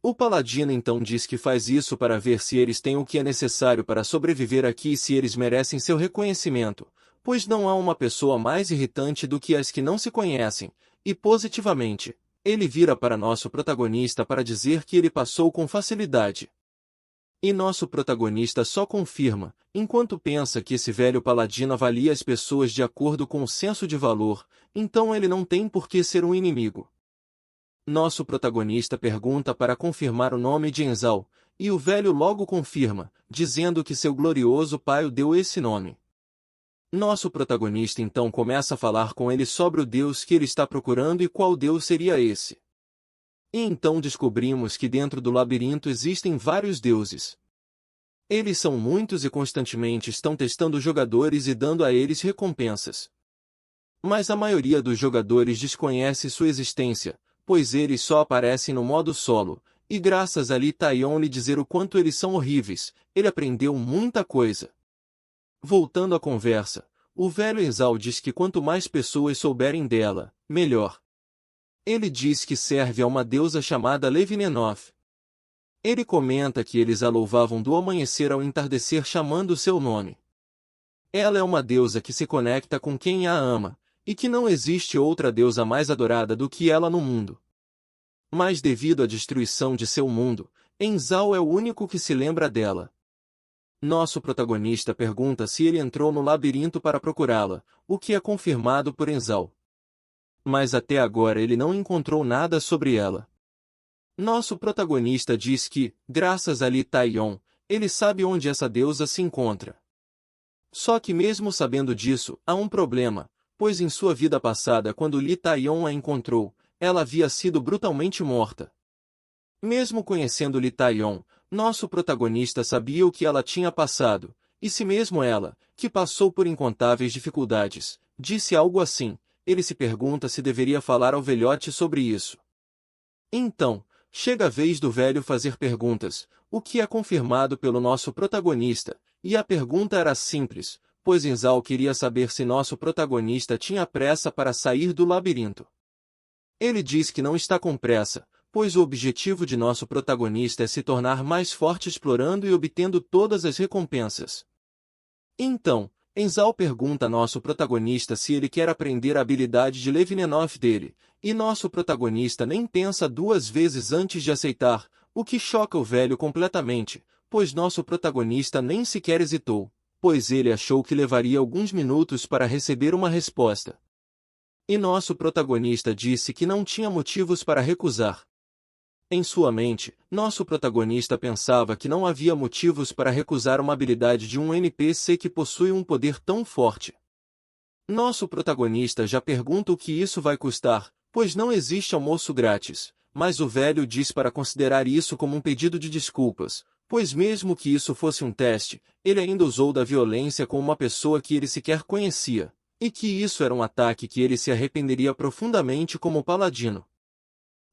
O paladino então diz que faz isso para ver se eles têm o que é necessário para sobreviver aqui e se eles merecem seu reconhecimento, pois não há uma pessoa mais irritante do que as que não se conhecem, e positivamente, ele vira para nosso protagonista para dizer que ele passou com facilidade. E nosso protagonista só confirma, enquanto pensa que esse velho paladino avalia as pessoas de acordo com o senso de valor, então ele não tem por que ser um inimigo. Nosso protagonista pergunta para confirmar o nome de Enzal, e o velho logo confirma, dizendo que seu glorioso pai o deu esse nome. Nosso protagonista então começa a falar com ele sobre o Deus que ele está procurando e qual Deus seria esse. E então descobrimos que dentro do labirinto existem vários deuses. Eles são muitos e constantemente estão testando os jogadores e dando a eles recompensas. Mas a maioria dos jogadores desconhece sua existência, pois eles só aparecem no modo solo, e graças a Lee Taeyon lhe dizer o quanto eles são horríveis, ele aprendeu muita coisa. Voltando à conversa, o velho Enzal diz que quanto mais pessoas souberem dela, melhor. Ele diz que serve a uma deusa chamada Levinenoth. Ele comenta que eles a louvavam do amanhecer ao entardecer chamando seu nome. Ela é uma deusa que se conecta com quem a ama, e que não existe outra deusa mais adorada do que ela no mundo. Mas devido à destruição de seu mundo, Enzal é o único que se lembra dela. Nosso protagonista pergunta se ele entrou no labirinto para procurá-la, o que é confirmado por Enzal. Mas até agora ele não encontrou nada sobre ela. Nosso protagonista diz que, graças a Lee Taeyon, ele sabe onde essa deusa se encontra. Só que mesmo sabendo disso, há um problema, pois em sua vida passada quando Lee Taeyon a encontrou, ela havia sido brutalmente morta. Mesmo conhecendo Lee Taeyon, nosso protagonista sabia o que ela tinha passado, e se mesmo ela, que passou por incontáveis dificuldades, disse algo assim, ele se pergunta se deveria falar ao velhote sobre isso. Então, chega a vez do velho fazer perguntas, o que é confirmado pelo nosso protagonista, e a pergunta era simples, pois Enzal queria saber se nosso protagonista tinha pressa para sair do labirinto. Ele diz que não está com pressa, pois o objetivo de nosso protagonista é se tornar mais forte explorando e obtendo todas as recompensas. Então, Enzal pergunta a nosso protagonista se ele quer aprender a habilidade de Levinenoth dele, E nosso protagonista nem pensa duas vezes antes de aceitar, o que choca o velho completamente, pois nosso protagonista nem sequer hesitou, pois ele achou que levaria alguns minutos para receber uma resposta. E nosso protagonista disse que não tinha motivos para recusar. Em sua mente, nosso protagonista pensava que não havia motivos para recusar uma habilidade de um NPC que possui um poder tão forte. Nosso protagonista já pergunta o que isso vai custar, pois não existe almoço grátis, mas o velho diz para considerar isso como um pedido de desculpas, pois mesmo que isso fosse um teste, ele ainda usou da violência com uma pessoa que ele sequer conhecia, e que isso era um ataque que ele se arrependeria profundamente como paladino.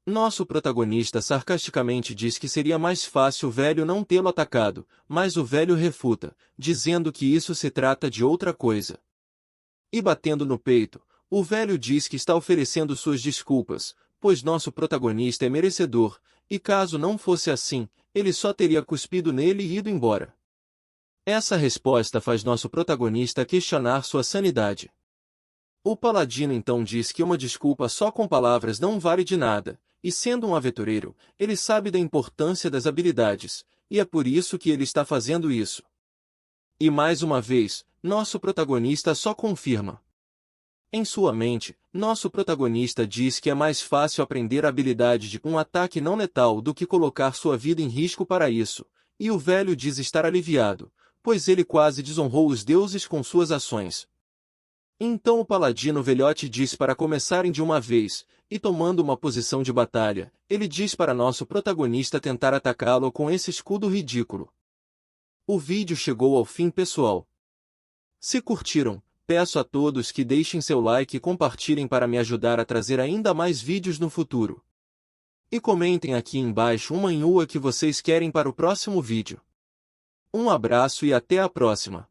Nosso protagonista sarcasticamente diz que seria mais fácil o velho não tê-lo atacado, mas o velho refuta, dizendo que isso se trata de outra coisa. E batendo no peito, o velho diz que está oferecendo suas desculpas, pois nosso protagonista é merecedor, e caso não fosse assim, ele só teria cuspido nele e ido embora. Essa resposta faz nosso protagonista questionar sua sanidade. O paladino então diz que uma desculpa só com palavras não vale de nada, e sendo um aventureiro, ele sabe da importância das habilidades, e é por isso que ele está fazendo isso. E mais uma vez, nosso protagonista só confirma. Em sua mente, nosso protagonista diz que é mais fácil aprender a habilidade de um ataque não letal do que colocar sua vida em risco para isso, e o velho diz estar aliviado, pois ele quase desonrou os deuses com suas ações. Então o paladino velhote diz para começarem de uma vez, e tomando uma posição de batalha, ele diz para nosso protagonista tentar atacá-lo com esse escudo ridículo. O vídeo chegou ao fim, pessoal. Se curtiram, peço a todos que deixem seu like e compartilhem para me ajudar a trazer ainda mais vídeos no futuro. E comentem aqui embaixo uma manhua que vocês querem para o próximo vídeo. Um abraço e até a próxima.